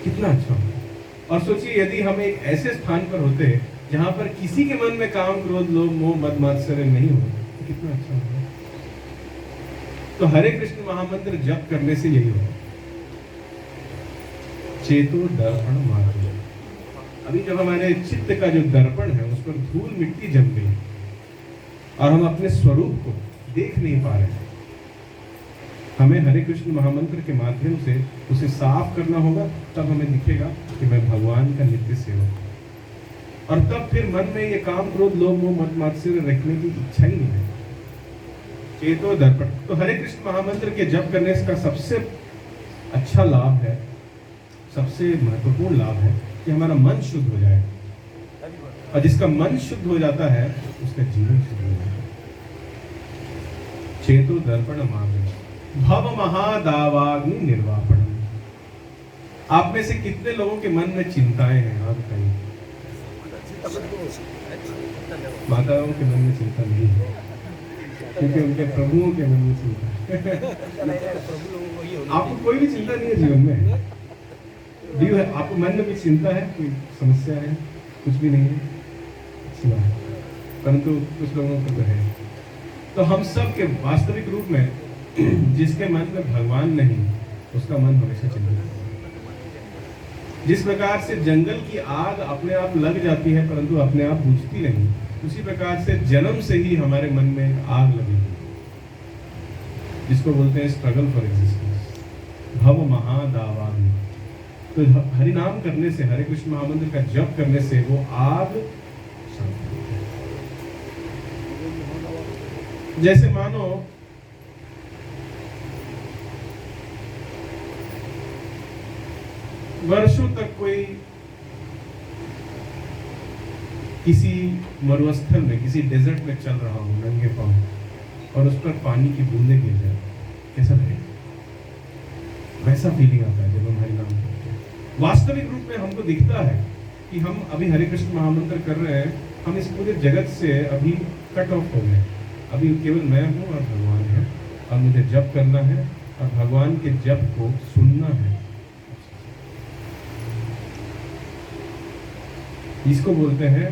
कितना अच्छा होता। और सोचिए यदि हम एक ऐसे स्थान पर होते जहां पर किसी के मन में काम, क्रोध, लोभ, मोह, मद, मात्सर्य नहीं हो, तो कितना अच्छा होगा। तो हरे कृष्ण महामंत्र जप करने से यही होगा, चेतो दर्पण मार्ग। अभी जब हमारे चित्त का जो दर्पण है उस पर धूल मिट्टी जम गई और हम अपने स्वरूप को देख नहीं पा रहे हैं, हमें हरे कृष्ण महामंत्र के माध्यम से उसे साफ करना होगा। तब हमें दिखेगा कि मैं भगवान का नित्य सेवक। और तब फिर मन में ये काम, क्रोध, लोभ, मोह, मद, मात्सर्य रखने की इच्छा ही नहीं है। चेतो दर्पण। तो हरे कृष्ण महामंत्र के जप करने का सबसे अच्छा लाभ है, सबसे महत्वपूर्ण लाभ है कि हमारा मन शुद्ध हो जाए। और जिसका मन शुद्ध हो जाता है उसका जीवन शुद्ध हो जाता है। चेतो दर्पण मार्ग भव महादावाग्नि निर्वापणम। आप में से कितने लोगों के मन में चिंताएं हैं? आप बताइए। माताओं के मन में चिंता नहीं है, क्योंकि उनके प्रभुओं के मन में चिंता है। आपको कोई भी चिंता नहीं है जीवन में? ड्यू है आपको मन में भी चिंता है? कोई समस्या है? कुछ भी नहीं है? अच्छी बात है। परंतु कुछ लोगों को तो है। तो हम सब के वास्तविक रूप में जिसके मन में भगवान नहीं, उसका मन हमेशा चिंतित है। जिस प्रकार से जंगल की आग अपने आप लग जाती है परंतु अपने आप बुझती नहीं, उसी प्रकार से जन्म से ही हमारे मन में आग लगी हुई है, जिसको बोलते हैं स्ट्रगल फॉर एग्जिस्टेंस, भव महादावाग्नि। तो हरि नाम करने से, हरे कृष्ण महामंत्र का जप करने से वो आग शांत होती है। जैसे मानो वर्षों तक कोई किसी मरुस्थल में, किसी डेजर्ट में चल रहा हो नंगे पांव और उस पर पानी की बूंदें गिर जाए, कैसा लगेगा? वैसा फीलिंग आता है जब हम हरि नाम करते हैं। वास्तविक रूप में हमको दिखता है कि हम अभी हरे कृष्ण महामंत्र कर रहे हैं, हम इस पूरे जगत से अभी कट ऑफ हो गए। अभी केवल मैं हूँ और भगवान है, और मुझे जप करना है और भगवान के जप को सुनना है। इसको बोलते हैं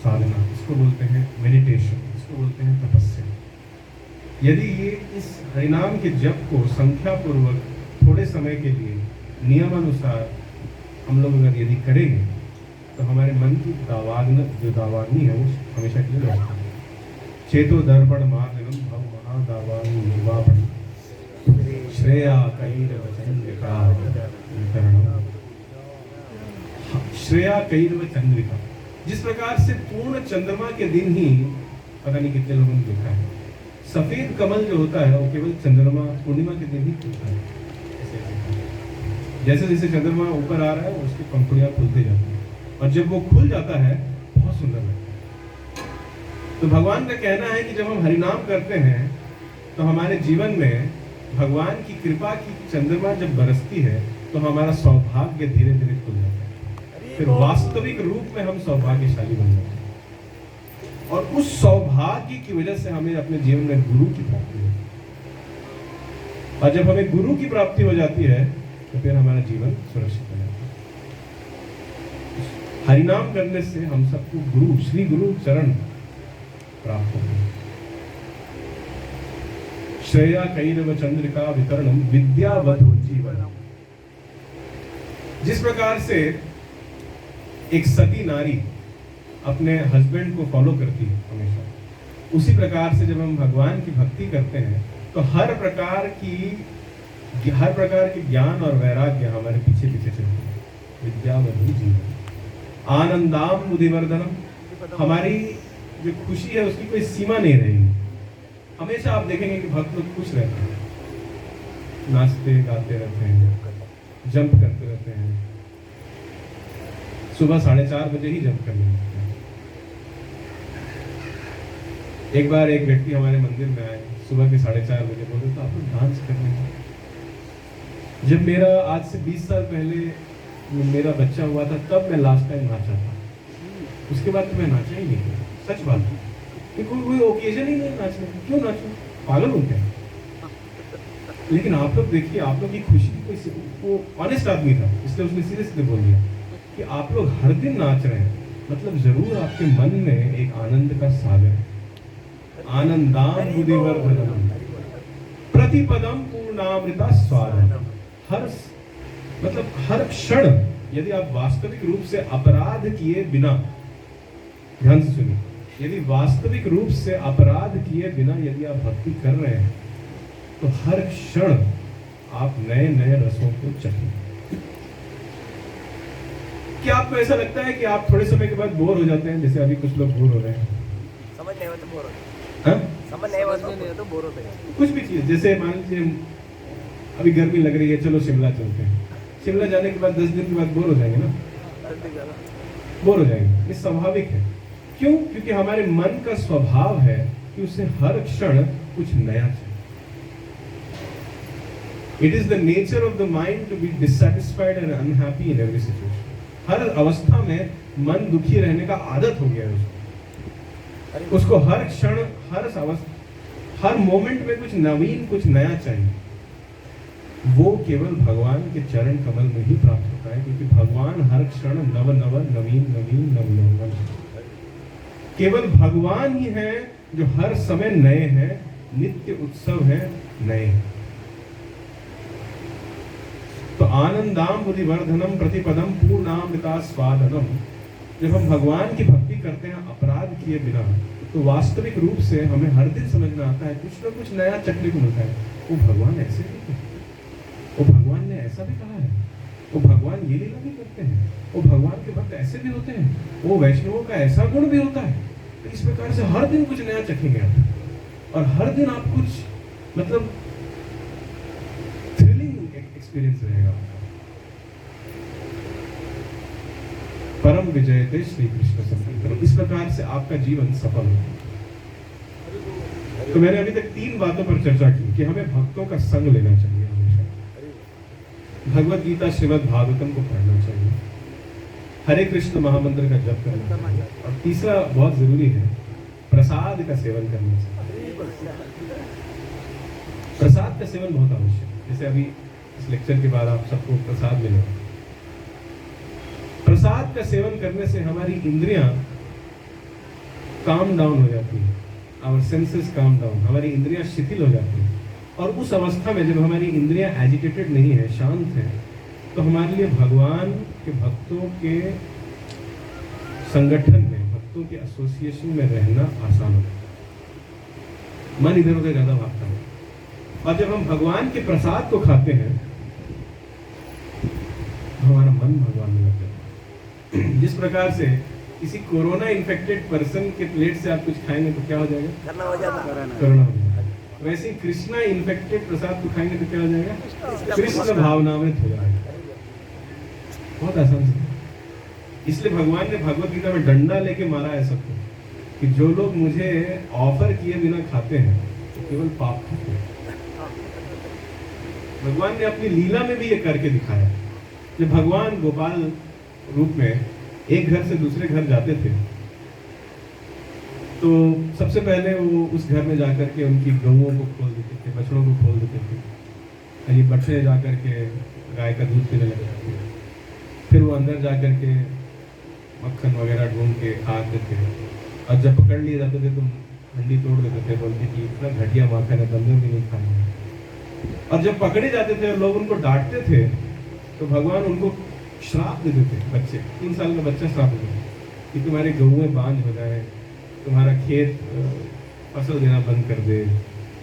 साधना, इसको बोलते हैं मेडिटेशन, इसको बोलते हैं तपस्या। यदि ये इस हरिनाम के जप को संख्या पूर्वक थोड़े समय के लिए नियमानुसार हम लोग अगर यदि करेंगे तो हमारे मन की दावाग्नि है वो हमेशा के लिए रहती है। चेतो दर्पण मार्जनम भव महादावाग्नि निर्वापन श्रेया कैरवचंद्रिका वितरणम। श्रेया कैरवचंद्रिका, जिस प्रकार से पूर्ण चंद्रमा के दिन ही, पता नहीं कितने लोगों ने देखा है, सफेद कमल जो होता है वो केवल चंद्रमा पूर्णिमा के दिन ही खुलता है। जैसे जैसे चंद्रमा ऊपर आ रहा है उसकी पंखुड़ियां खुलते जाती हैं, और जब वो खुल जाता है बहुत सुंदर लगता है। तो भगवान का कहना है कि जब हम हरिनाम करते हैं तो हमारे जीवन में भगवान की कृपा की चंद्रमा जब बरसती है तो हमारा सौभाग्य धीरे धीरे खुल जाता है। फिर वास्तविक रूप में हम सौभाग्यशाली बन जाते हैं, और उस सौभाग्य की वजह से हमें अपने जीवन में गुरु की प्राप्ति होती है। और जब हमें गुरु की प्राप्ति हो जाती है तो फिर हमारा जीवन सुरक्षित हो जाता है। हरिनाम करने से हम सबको गुरु, श्री गुरु चरण प्राप्त होते हैं। श्रेया कैरव चंद्रिका वितरणम विद्यावधु जीवनम। जिस प्रकार से एक सती नारी अपने हस्बैंड को फॉलो करती है हमेशा, उसी प्रकार से जब हम भगवान की भक्ति करते हैं तो हर प्रकार के ज्ञान और वैराग्य हमारे पीछे पीछे चलते हैं। विद्यावधु जीवन आनंदाम बुद्धिवर्धनम। हमारी जो खुशी है उसकी कोई सीमा नहीं रहेगी। हमेशा आप देखेंगे कि भक्त लोग खुश रहते हैं, नाचते गाते रहते हैं, जंप करते रहते हैं, सुबह 4:30 बजे ही जंप करने लगते हैं। एक बार एक व्यक्ति हमारे मंदिर में आए, सुबह के 4:30 बजे, बोले तो आप लोग डांस कर रहे हैं। जब मेरा आज से 20 साल पहले मेरा बच्चा हुआ था तब मैं लास्ट टाइम नाचा था, उसके बाद तो मैं नाचा ही नहीं। सच बात है, कोई ओकेजन ही नहीं नाचने का, क्यों नाचूं? पागल हो क्या? लेकिन आप लोग देखिए, आप लोग की खुशी की वो ऑनेस्ट आदमी था, इसलिए उसने सीधे सीधे बोल दिया कि आप लोग हर दिन नाच रहे हैं, मतलब जरूर आपके मन में एक आनंद का सागर है। आनंदाम बुद्धिवर्धनम प्रतिपदम पूर्णामृता स्वादनम। हर क्षण यदि आप वास्तविक रूप से अपराध किए बिना, ध्यान से सुनिए, यदि वास्तविक रूप से अपराध किए बिना यदि आप भक्ति कर रहे हैं तो हर क्षण आप नए नए रसों को चखेंगे। क्या आपको ऐसा लगता है कि आप थोड़े समय के बाद बोर हो जाते हैं, जैसे अभी कुछ लोग बोर हो रहे हैं? समझ नहीं आया तो बोर होते हाँ? समझ नहीं आया तो बोर होते हैं। कुछ भी चीज, जैसे मान लीजिए अभी गर्मी लग रही है, चलो शिमला चलते हैं। शिमला जाने के बाद 10 दिन के बाद बोर हो जाएंगे ना, बोर हो जाएंगे। ये स्वाभाविक है। क्यों? क्योंकि हमारे मन का स्वभाव है कि उसे हर क्षण कुछ नया चाहिए। It is the nature of the mind to be dissatisfied and unhappy in every situation. हर अवस्था में मन दुखी रहने का आदत हो गया है उसको हर क्षण हर मोमेंट में कुछ नवीन कुछ नया चाहिए। वो केवल भगवान के चरण कमल में ही प्राप्त होता है, क्योंकि भगवान हर क्षण नव नव नवीन नवीन नवनवन है। केवल भगवान ही है जो हर समय नए हैं, नित्य उत्सव है, नए हैं। तो आनंदाम बुद्धिवर्धनम प्रतिपदम पूर्णामृता स्वादनम। जब हम भगवान की भक्ति करते हैं अपराध किए बिना, तो वास्तविक रूप से हमें हर दिन समझ में आता है कुछ ना कुछ नया चखने को मिलता है। वो भगवान ऐसे भी है, वो भगवान ने ऐसा भी कहा है, वो भगवान ये लीला भी करते हैं, वो भगवान के भक्त ऐसे भी होते हैं, वो वैष्णवों का ऐसा गुण भी होता है। तो इस प्रकार से हर दिन कुछ नया चखेंगे आप, और हर दिन आप कुछ मतलब थ्रिलिंग एक्सपीरियंस रहेगा। परम विजयते श्री कृष्ण संकीर्तन। इस प्रकार से आपका जीवन सफल होगा। तो मैंने अभी तक 3 बातों पर चर्चा की कि हमें भक्तों का संग लेना चाहिए हमेशा, भगवत गीता श्रीमद् भागवतम को पढ़ना चाहिए, हरे कृष्ण महामंत्र का जप करना चाहिए, और तीसरा बहुत जरूरी है प्रसाद का सेवन करना चाहिए। प्रसाद का सेवन बहुत आवश्यक है। जैसे अभी इस लेक्चर के बाद आप सबको प्रसाद मिलेगा। प्रसाद का सेवन करने से हमारी इंद्रियां काम डाउन हो जाती है, आवर सेंसेस काम डाउन, हमारी इंद्रियां शिथिल हो जाती हैं। और उस अवस्था में जब हमारी इंद्रियां एजिटेटेड नहीं है, शांत है, तो हमारे लिए भगवान के भक्तों के संगठन में, भक्तों के एसोसिएशन में रहना आसान होता है। मन इधर उधर ज्यादा भागता है। और जब हम भगवान के प्रसाद को खाते हैं, हमारा मन भगवान में लगता है। जिस प्रकार से किसी कोरोना इन्फेक्टेड पर्सन के प्लेट से आप कुछ खाएंगे तो क्या हो जाएगा? करना हो जाता है। कोरोना हो जाएगा। वैसे ही कृष्णा इन्फेक्टेड प्रसाद को खाएंगे तो क्या हो जाएगा? कृष्ण भावनामृत हो जाएगा। बहुत आसान से। इसलिए भगवान ने भगवत गीता में डंडा लेके मारा है सबको कि जो लोग मुझे ऑफर किए बिना खाते हैं तो केवल पाप खाते हैं। भगवान ने अपनी लीला में भी ये करके दिखाया। जब भगवान गोपाल रूप में एक घर से दूसरे घर जाते थे, तो सबसे पहले वो उस घर में जाकर के उनकी गौओं को खोल देते थे, बछड़ों को खोल देते थे, और ये बछड़े जाकर के गाय का दूध पीने लगते थे। फिर वो अंदर जाकर के मक्खन वगैरह ढूंढ के खाते थे, और जब पकड़ लिए जाते थे तो हंडी तोड़ देते थे, बोलते कि इतना घटिया माखन है, बंदर भी नहीं खाएंगे। और जब पकड़े जाते थे और लोग उनको डांटते थे, तो भगवान उनको श्राप देते थे। बच्चे 3 साल का बच्चा श्राप देते थे कि तुम्हारे गौएं बांझ हो जाए, तुम्हारा खेत फसल देना बंद कर दे,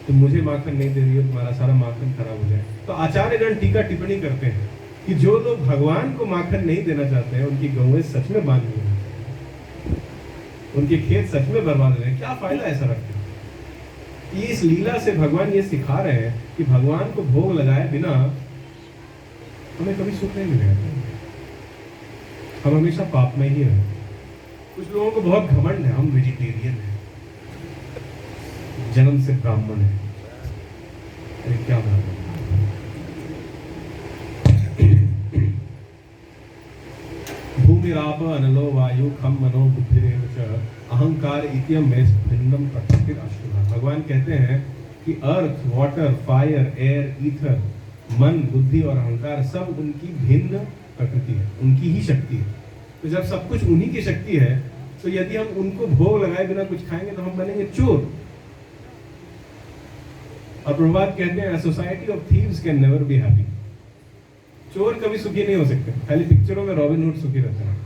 तुम मुझे माखन नहीं दे रही हो, तुम्हारा सारा माखन खराब हो जाए। तो आचार्यगण टीका टिप्पणी करते हैं कि जो लोग भगवान को माखन नहीं देना चाहते हैं, उनकी गौएं सच में बांझ नहीं होनी चाहिए, उनके खेत सच में बर्बाद हो रहे हैं। क्या फायदा ऐसा रखते हैं? इस लीला से भगवान ये सिखा रहे हैं कि भगवान को भोग लगाए बिना हमें कभी सुख नहीं मिलेगा, हम हमेशा पाप में ही रहेंगे। कुछ लोगों को बहुत घमंड है, हम वेजिटेरियन हैं, जन्म से ब्राह्मण है। अरे क्या बात है? भूमिराप अनलो वायु खम मनो बुद्धिरेव च अहंकार इत्यम में भिन्नम प्रकृतिर अष्टधा। भगवान कहते हैं कि अर्थ, वाटर, फायर, एयर, ईथर, मन, बुद्धि और अहंकार सब उनकी भिन्न प्रकृति है, उनकी ही शक्ति है। तो जब सब कुछ उन्हीं की शक्ति है, तो यदि हम उनको भोग लगाए बिना कुछ खाएंगे तो हम बनेंगे चोर। और प्रभुपाद कहते हैं, society of thieves can never be happy. चोर कभी सुखी नहीं हो सकते, खाली पिक्चरों में रॉबिन हुड सुखी रहता है।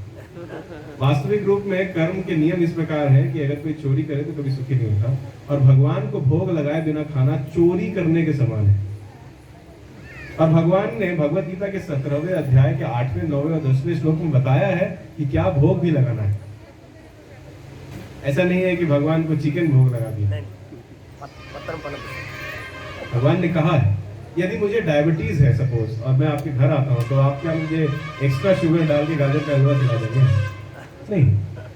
वास्तविक रूप में कर्म के नियम इस प्रकार है कि अगर कोई चोरी करे तो कभी सुखी नहीं होता, और भगवान को भोग लगाए बिना खाना चोरी करने के समान है। और भगवान ने भगवत गीता के 17वें अध्याय के 8वें, 9वें और 10वें श्लोक में बताया है कि क्या भोग भी लगाना है। ऐसा नहीं है कि भगवान को चिकन भोग लगा दिया। भगवान ने कहा है, यदि मुझे डायबिटीज है सपोज, और मैं आपके घर आता हूँ, तो आप क्या मुझे एक्स्ट्रा शुगर डाल के गाजर का हलवा खिला देंगे? नहीं।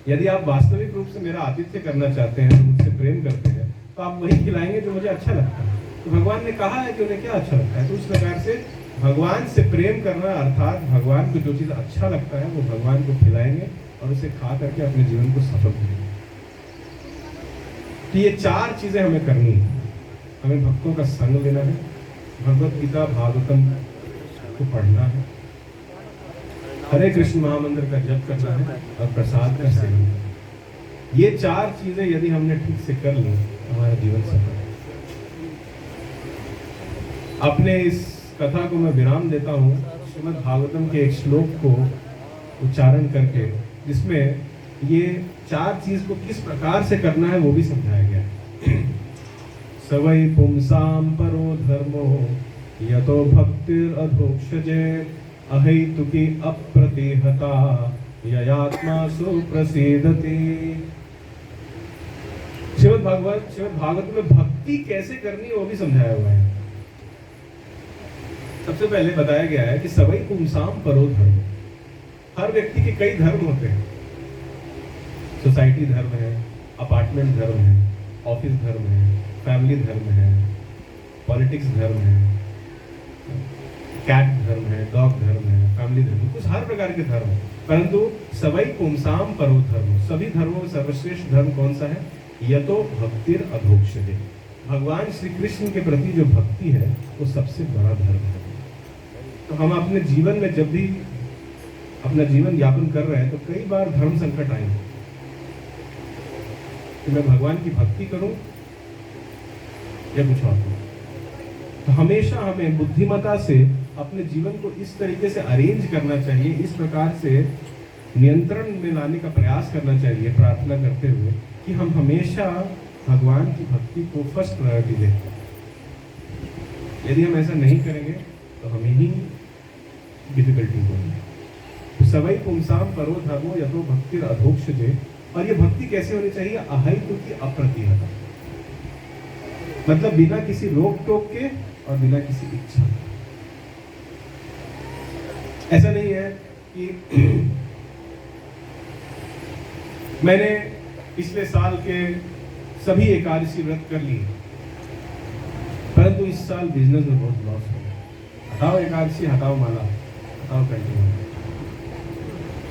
यदि आप वास्तविक रूप से मेरा आतिथ्य करना चाहते हैं, मुझसे प्रेम करते हैं, तो आप वही खिलाएंगे जो मुझे अच्छा लगता है। तो भगवान ने कहा है कि उन्हें क्या अच्छा लगता है। तो उस प्रकार से भगवान से प्रेम करना अर्थात भगवान को जो चीज़ अच्छा लगता है वो भगवान को खिलाएंगे और उसे खा करके अपने जीवन को सफल करेंगे। तो ये 4 चीजें हमें करनी है। हमें भक्तों का संग लेना है, भगवत गीता भागवतम को पढ़ना है, हरे कृष्ण महामंत्र का जप करना है और प्रसाद का सेवन करना है। ये 4 चीजें यदि हमने ठीक से कर ली तो हमारा जीवन सफल है। अपने इस कथा को मैं विराम देता हूँ श्रीमद् भागवतम के एक श्लोक को उच्चारण करके, जिसमें ये 4 चीज को किस प्रकार से करना है वो भी समझाया गया है। सवै पुंसाम परो धर्मो यतो भक्तिर अधोक्षजे अहैतुकी अप्रतिहता ययात्मा सुप्रसीदति। श्रीमद् भागवत में भक्ति कैसे करनी है वो भी समझाया हुआ है। सबसे पहले बताया गया है कि सवै पुंसाम परो धर्म। हर व्यक्ति के कई धर्म होते हैं। सोसाइटी धर्म है, अपार्टमेंट धर्म है, ऑफिस धर्म है, फैमिली धर्म है, पॉलिटिक्स धर्म है, कैट धर्म है, डॉग धर्म है, फैमिली धर्म, कुछ हर प्रकार के धर्म है। परंतु सवै पुंसाम परो धर्म, सभी धर्मों में सर्वश्रेष्ठ धर्म कौन सा है? यतो भक्तिर अधोक्षजे। भगवान श्री कृष्ण के प्रति जो भक्ति है वो सबसे बड़ा धर्म है। तो हम अपने जीवन में जब भी अपना जीवन यापन कर रहे हैं तो कई बार धर्म संकट आएंगे कि मैं भगवान की भक्ति करूं या कुछ और करूं। तो हमेशा हमें बुद्धिमता से अपने जीवन को इस तरीके से अरेंज करना चाहिए, इस प्रकार से नियंत्रण में लाने का प्रयास करना चाहिए प्रार्थना करते हुए कि हम हमेशा भगवान की भक्ति को फर्स्ट प्रायोरिटी दें। यदि हम ऐसा नहीं करेंगे तो हमें ही डिफिकल्टी होगी। तो सवै पुंसाम परो धर्मो यतो भक्तिर अधोक्षजे। और ये भक्ति कैसे होनी चाहिए? अहैतु की अप्रतिहता, मतलब बिना किसी रोक टोक के और बिना किसी इच्छा। ऐसा नहीं है कि मैंने पिछले साल के सभी एकादशी व्रत कर लिए परंतु इस साल बिजनेस में बहुत लॉस हो गया। हटाओ एकादशी, हटाओ माला, हटाओ कंटिन्यू।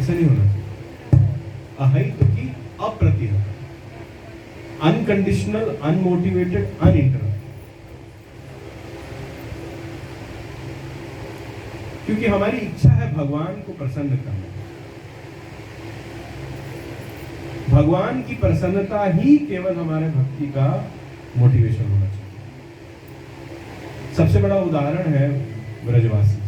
ऐसा नहीं होना चाहिए। अहैतु की अप्रतिहता, अनकंडीशनल, अनमोटिवेटेड, अनइंटरप्टेड। क्योंकि हमारी इच्छा है भगवान को प्रसन्न करना। भगवान की प्रसन्नता ही केवल हमारे भक्ति का मोटिवेशन होना चाहिए। सबसे बड़ा उदाहरण है ब्रजवासी।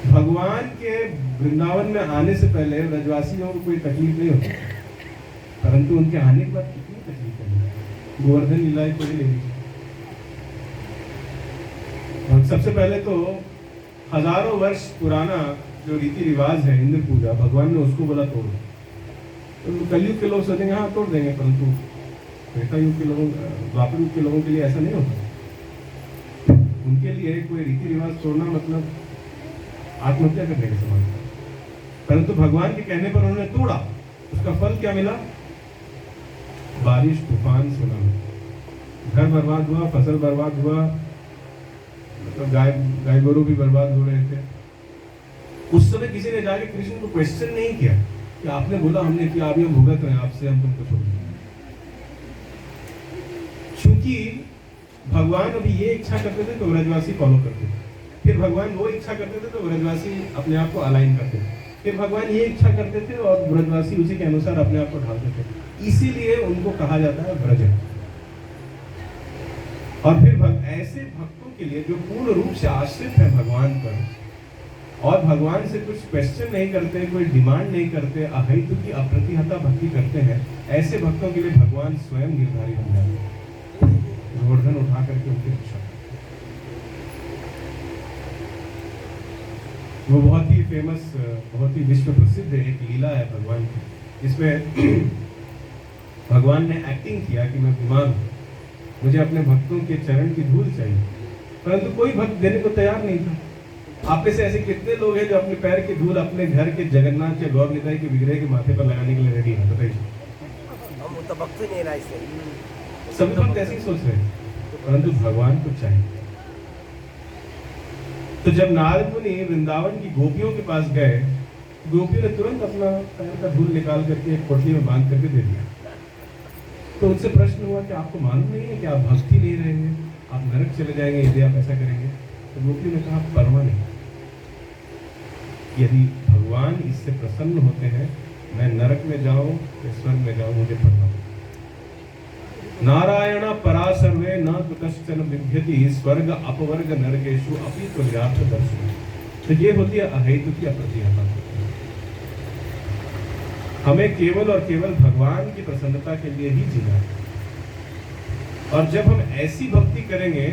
भगवान के वृंदावन में आने से पहले ब्रजवासियों को कोई तकलीफ नहीं होती, परंतु उनके आने के बाद कितनी तकलीफ होगी। गोवर्धन लीला को ही ले लीजिए। सबसे पहले तो हजारों वर्ष पुराना जो रीति रिवाज है इंद्र पूजा, भगवान ने उसको बोला तोड़। तो कलयुग के लोग सोचेंगे हाँ तोड़ देंगे, परंतु त्रेता युग के लोगों, द्वापर युग के लोगों के लिए ऐसा नहीं होता। उनके लिए कोई रीति रिवाज तोड़ना मतलब आत्महत्या करने के समान। परंतु भगवान के कहने पर उन्होंने तोड़ा, उसका फल क्या मिला? बारिश, तूफान, सुनामी, घर बर्बाद हुआ, फसल बर्बाद हुआ, मतलब गाय गोरू भी बर्बाद हो रहे थे। उस समय किसी ने जाके कृष्ण को क्वेश्चन नहीं किया कि आपने बोला हमने किया, अभी हम भुगत रहे हैं आपसे, हम तुमको छोड़ देंगे। क्योंकि भगवान अभी ये इच्छा करते थे तो ब्रजवासी फॉलो करते थे, फिर भगवान वो इच्छा करते थे तो ब्रजवासी अपने आप को अलाइन करते थे, फिर भगवान ये इच्छा करते थे और ब्रजवासी उसी के अनुसार अपने आप को ढालते थे। इसीलिए उनको कहा जाता है ब्रज। और फिर ऐसे भक्तों के लिए जो पूर्ण रूप से आश्रित है भगवान पर और भगवान से कुछ क्वेश्चन नहीं करते, कोई डिमांड नहीं करते, अहैतु की अप्रतिहता भक्ति करते हैं, ऐसे भक्तों के लिए भगवान स्वयं गिरधारी बन जाते हैं, गोवर्धन उठा करके उनकी रक्षा। वो बहुत ही फेमस, बहुत ही विश्व प्रसिद्ध एक लीला है भगवान की, जिसमें भगवान ने एक्टिंग किया कि मैं बीमार हूँ, मुझे अपने भक्तों के चरण की धूल चाहिए, परंतु कोई भक्त देने को तैयार नहीं था। आप में से ऐसे कितने लोग हैं जो अपने पैर की धूल अपने घर के जगन्नाथ के गौर निताई के विग्रह के माथे पर लगाने के लिए रेडी हैं? बताइए। हम तो भक्त ही नहीं रहा इससे। सभी भक्त ऐसे ही सोच रहे हैं, परंतु भगवान को चाहिए। तो जब नारद मुनि वृंदावन की गोपियों के पास गए, गोपियों ने तुरंत अपना पैर का धूल निकाल करके एक पोटली में बांध करके दे दिया। तो उनसे प्रश्न हुआ कि आपको मालूम नहीं है कि आप भक्ति नहीं रहेंगे, आप नरक चले जाएंगे यदि आप ऐसा करेंगे? तो गोपियों ने कहा परवाह नहीं, यदि भगवान इससे प्रसन्न होते हैं, मैं नरक में जाऊं या स्वर्ग में जाऊं, मुझे परवाह नहीं। नारायण परा सर्वे न कश्चन बिभ्यति स्वर्ग अपवर्ग नरकेषु अपि तुल्यार्थ दर्शन। तो ये होती है अहेतुकी अप्रतिहता। हमें केवल और केवल भगवान की प्रसन्नता के लिए ही जीना है, और जब हम ऐसी भक्ति करेंगे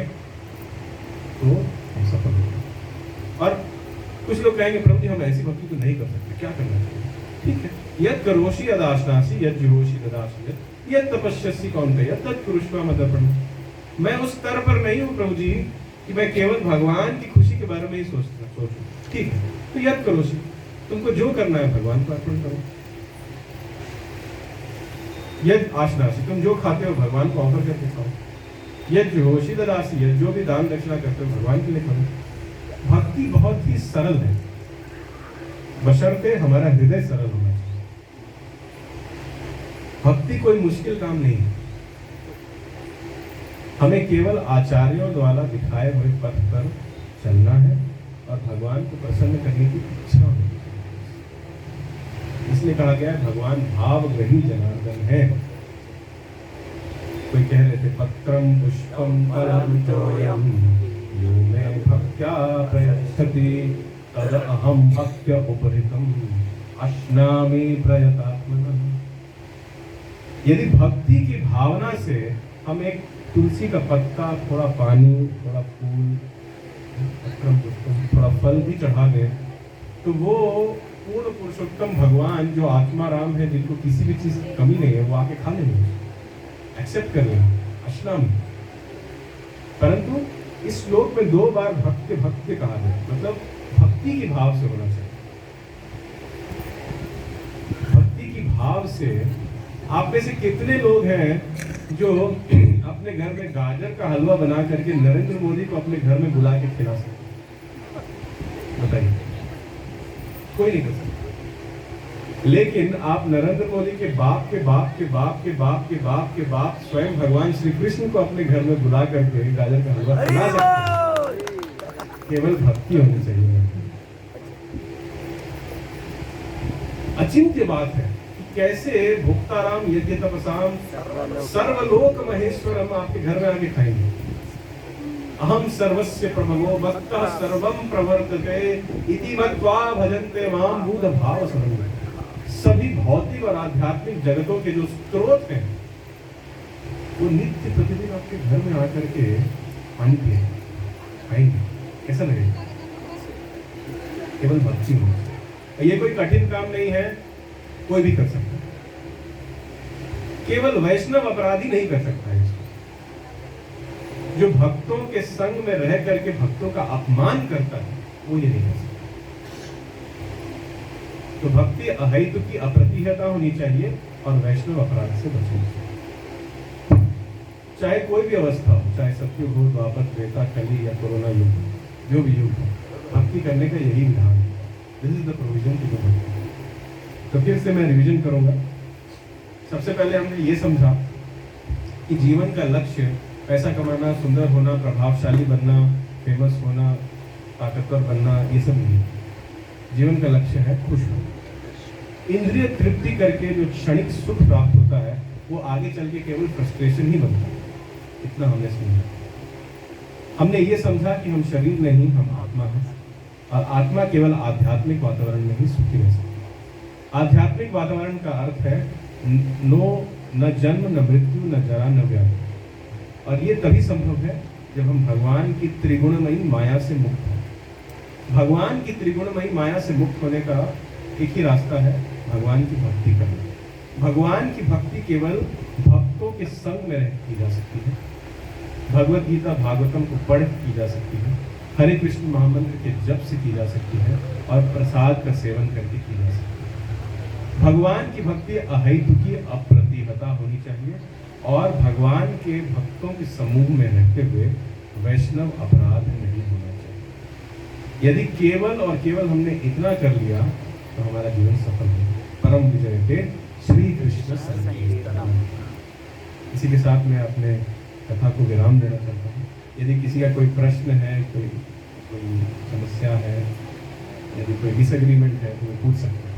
तो हम सफल होंगे। और कुछ लोग कहेंगे प्रभु जी हम ऐसी भक्ति तो नहीं कर सकते, क्या करना चाहिए? ठीक है, यद करोषि यदाश्नासि यद जुहोषि तदाश्नयत् यद तपस्यसि कौन्तेय तत् कुरुष्व मदर्पणम्। मैं उस स्तर पर नहीं हूँ प्रभु जी कि मैं केवल भगवान की खुशी के बारे में ही सोचूं। ठीक है, तो यद करोषि, तुमको जो करना है भगवान को अर्पण करो। यद आश्नासि, तुम जो खाते हो भगवान को ऑफर करके खाओ। यद जुहोषि तदासि, यद जो भी दान दक्षिणा करते हो भगवान के लिए करो। भक्ति बहुत ही सरल है, बशर्ते हमारा हृदय सरल होना चाहिए। भक्ति कोई मुश्किल काम नहीं है, हमें केवल आचार्यों द्वारा दिखाए हुए पथ पर चलना है और भगवान को प्रसन्न करने की इच्छा होनी चाहिए। इसलिए कहा गया है भगवान भावग्रही जनार्दन है। कोई कह रहे थे पत्रम पुष्पम फलम तोयम यो मे भक्त्या प्रयच्छति तद अहम भक्त्या उपहृतम अश्नामि प्रयतात्मनः। यदि भक्ति की भावना से हम एक तुलसी का पत्ता, थोड़ा पानी, थोड़ा फूल, पत्रम पुष्पम, थोड़ा फल भी चढ़ा दें, तो वो पूर्ण पुरुषोत्तम भगवान जो आत्मा राम है, जिनको किसी भी चीज की कमी नहीं है, वो आके खा लेंगे, एक्सेप्ट कर लेंगे, अश्नामि। परंतु इस श्लोक में 2 बार भक्ति भक्ति कहा गया, मतलब भक्ति की भाव से होना चाहिए। भक्ति की भाव से आप में से कितने लोग हैं जो अपने घर में गाजर का हलवा बना करके नरेंद्र मोदी को अपने घर में बुला के खिला सकते? बताइए, कोई नहीं कर सकता। लेकिन आप नरेंद्र मोदी के बाप के बाप के बाप के बाप के बाप के बाप स्वयं भगवान श्री कृष्ण को अपने घर में बुला करके गाजर का हलवा खिला सकते हैं। केवल भक्ति होनी चाहिए। अचिंत्य बात है कैसे भुक्ताराम यज्ञ तपसाम सर्वलोक महेश्वरम आपके घर में आके खाएंगे। अहम सर्वस्य प्रभवो भक्तः सर्वं प्रवर्तते इति मत्वा भजन्ते माम बुध भाव समन्वय। सभी भौतिक और आध्यात्मिक जगतों के जो स्रोत हैं वो नित्य प्रतिदिन आपके घर में आकर के पानी पिएंगे, कैसा लगेगा? केवल भक्ति हो। ये कोई कठिन काम नहीं है, कोई भी कर सकता है। केवल वैष्णव अपराधी नहीं कर सकता है इसको। जो भक्तों के संग में रह करके भक्तों का अपमान करता है वो ये नहीं कर सकता। तो भक्ति अहेतुकी अप्रतिहता होनी चाहिए और वैष्णव अपराध से बचनी चाहिए। चाहे कोई भी अवस्था हो, चाहे सत्युग हो, द्वापर, त्रेता, कली या कोरोना युग, जो भी युग हो, भक्ति करने का यही विधान है। This is the provision to do bhakti. तो फिर से मैं रिवीजन करूंगा। सबसे पहले हमने ये समझा कि जीवन का लक्ष्य पैसा कमाना, सुंदर होना, प्रभावशाली बनना, फेमस होना, ताकतवर बनना, ये सब नहीं। जीवन का लक्ष्य है खुश होना। इंद्रिय तृप्ति करके जो क्षणिक सुख प्राप्त होता है वो आगे चल के केवल फ्रस्ट्रेशन ही बनता है। इतना हमने समझा। हमने ये समझा कि हम शरीर नहीं, हम आत्मा हैं और आत्मा केवल आध्यात्मिक वातावरण में ही सुखी रह सकती है। आध्यात्मिक वातावरण का अर्थ है न जन्म, न मृत्यु, न जरा, न व्याधि। और ये तभी संभव है जब हम भगवान की त्रिगुणमयी माया से मुक्त हों। भगवान की त्रिगुणमयी माया से मुक्त होने का एक ही रास्ता है, भगवान की भक्ति करना। भगवान की भक्ति केवल भक्तों के संग में रह की जा सकती है। भगवत गीता, भागवतम को पढ़ की जा सकती है, हरे कृष्ण महामंत्र के जप से की जा सकती है और प्रसाद का सेवन करके की जा सकती है। भगवान की भक्ति अहेतुकी अप्रतिहता होनी चाहिए और भगवान के भक्तों के समूह में रहते हुए वैष्णव अपराध नहीं होना चाहिए। यदि केवल और केवल हमने इतना कर लिया तो हमारा जीवन सफल है। परम विजय के श्री कृष्ण संकीर्तनम। इसी के साथ मैं अपने कथा को विराम देना चाहता हूँ। यदि किसी का कोई प्रश्न है, कोई समस्या है, यदि कोई डिसएग्रीमेंट है तो वो पूछ सकते हैं।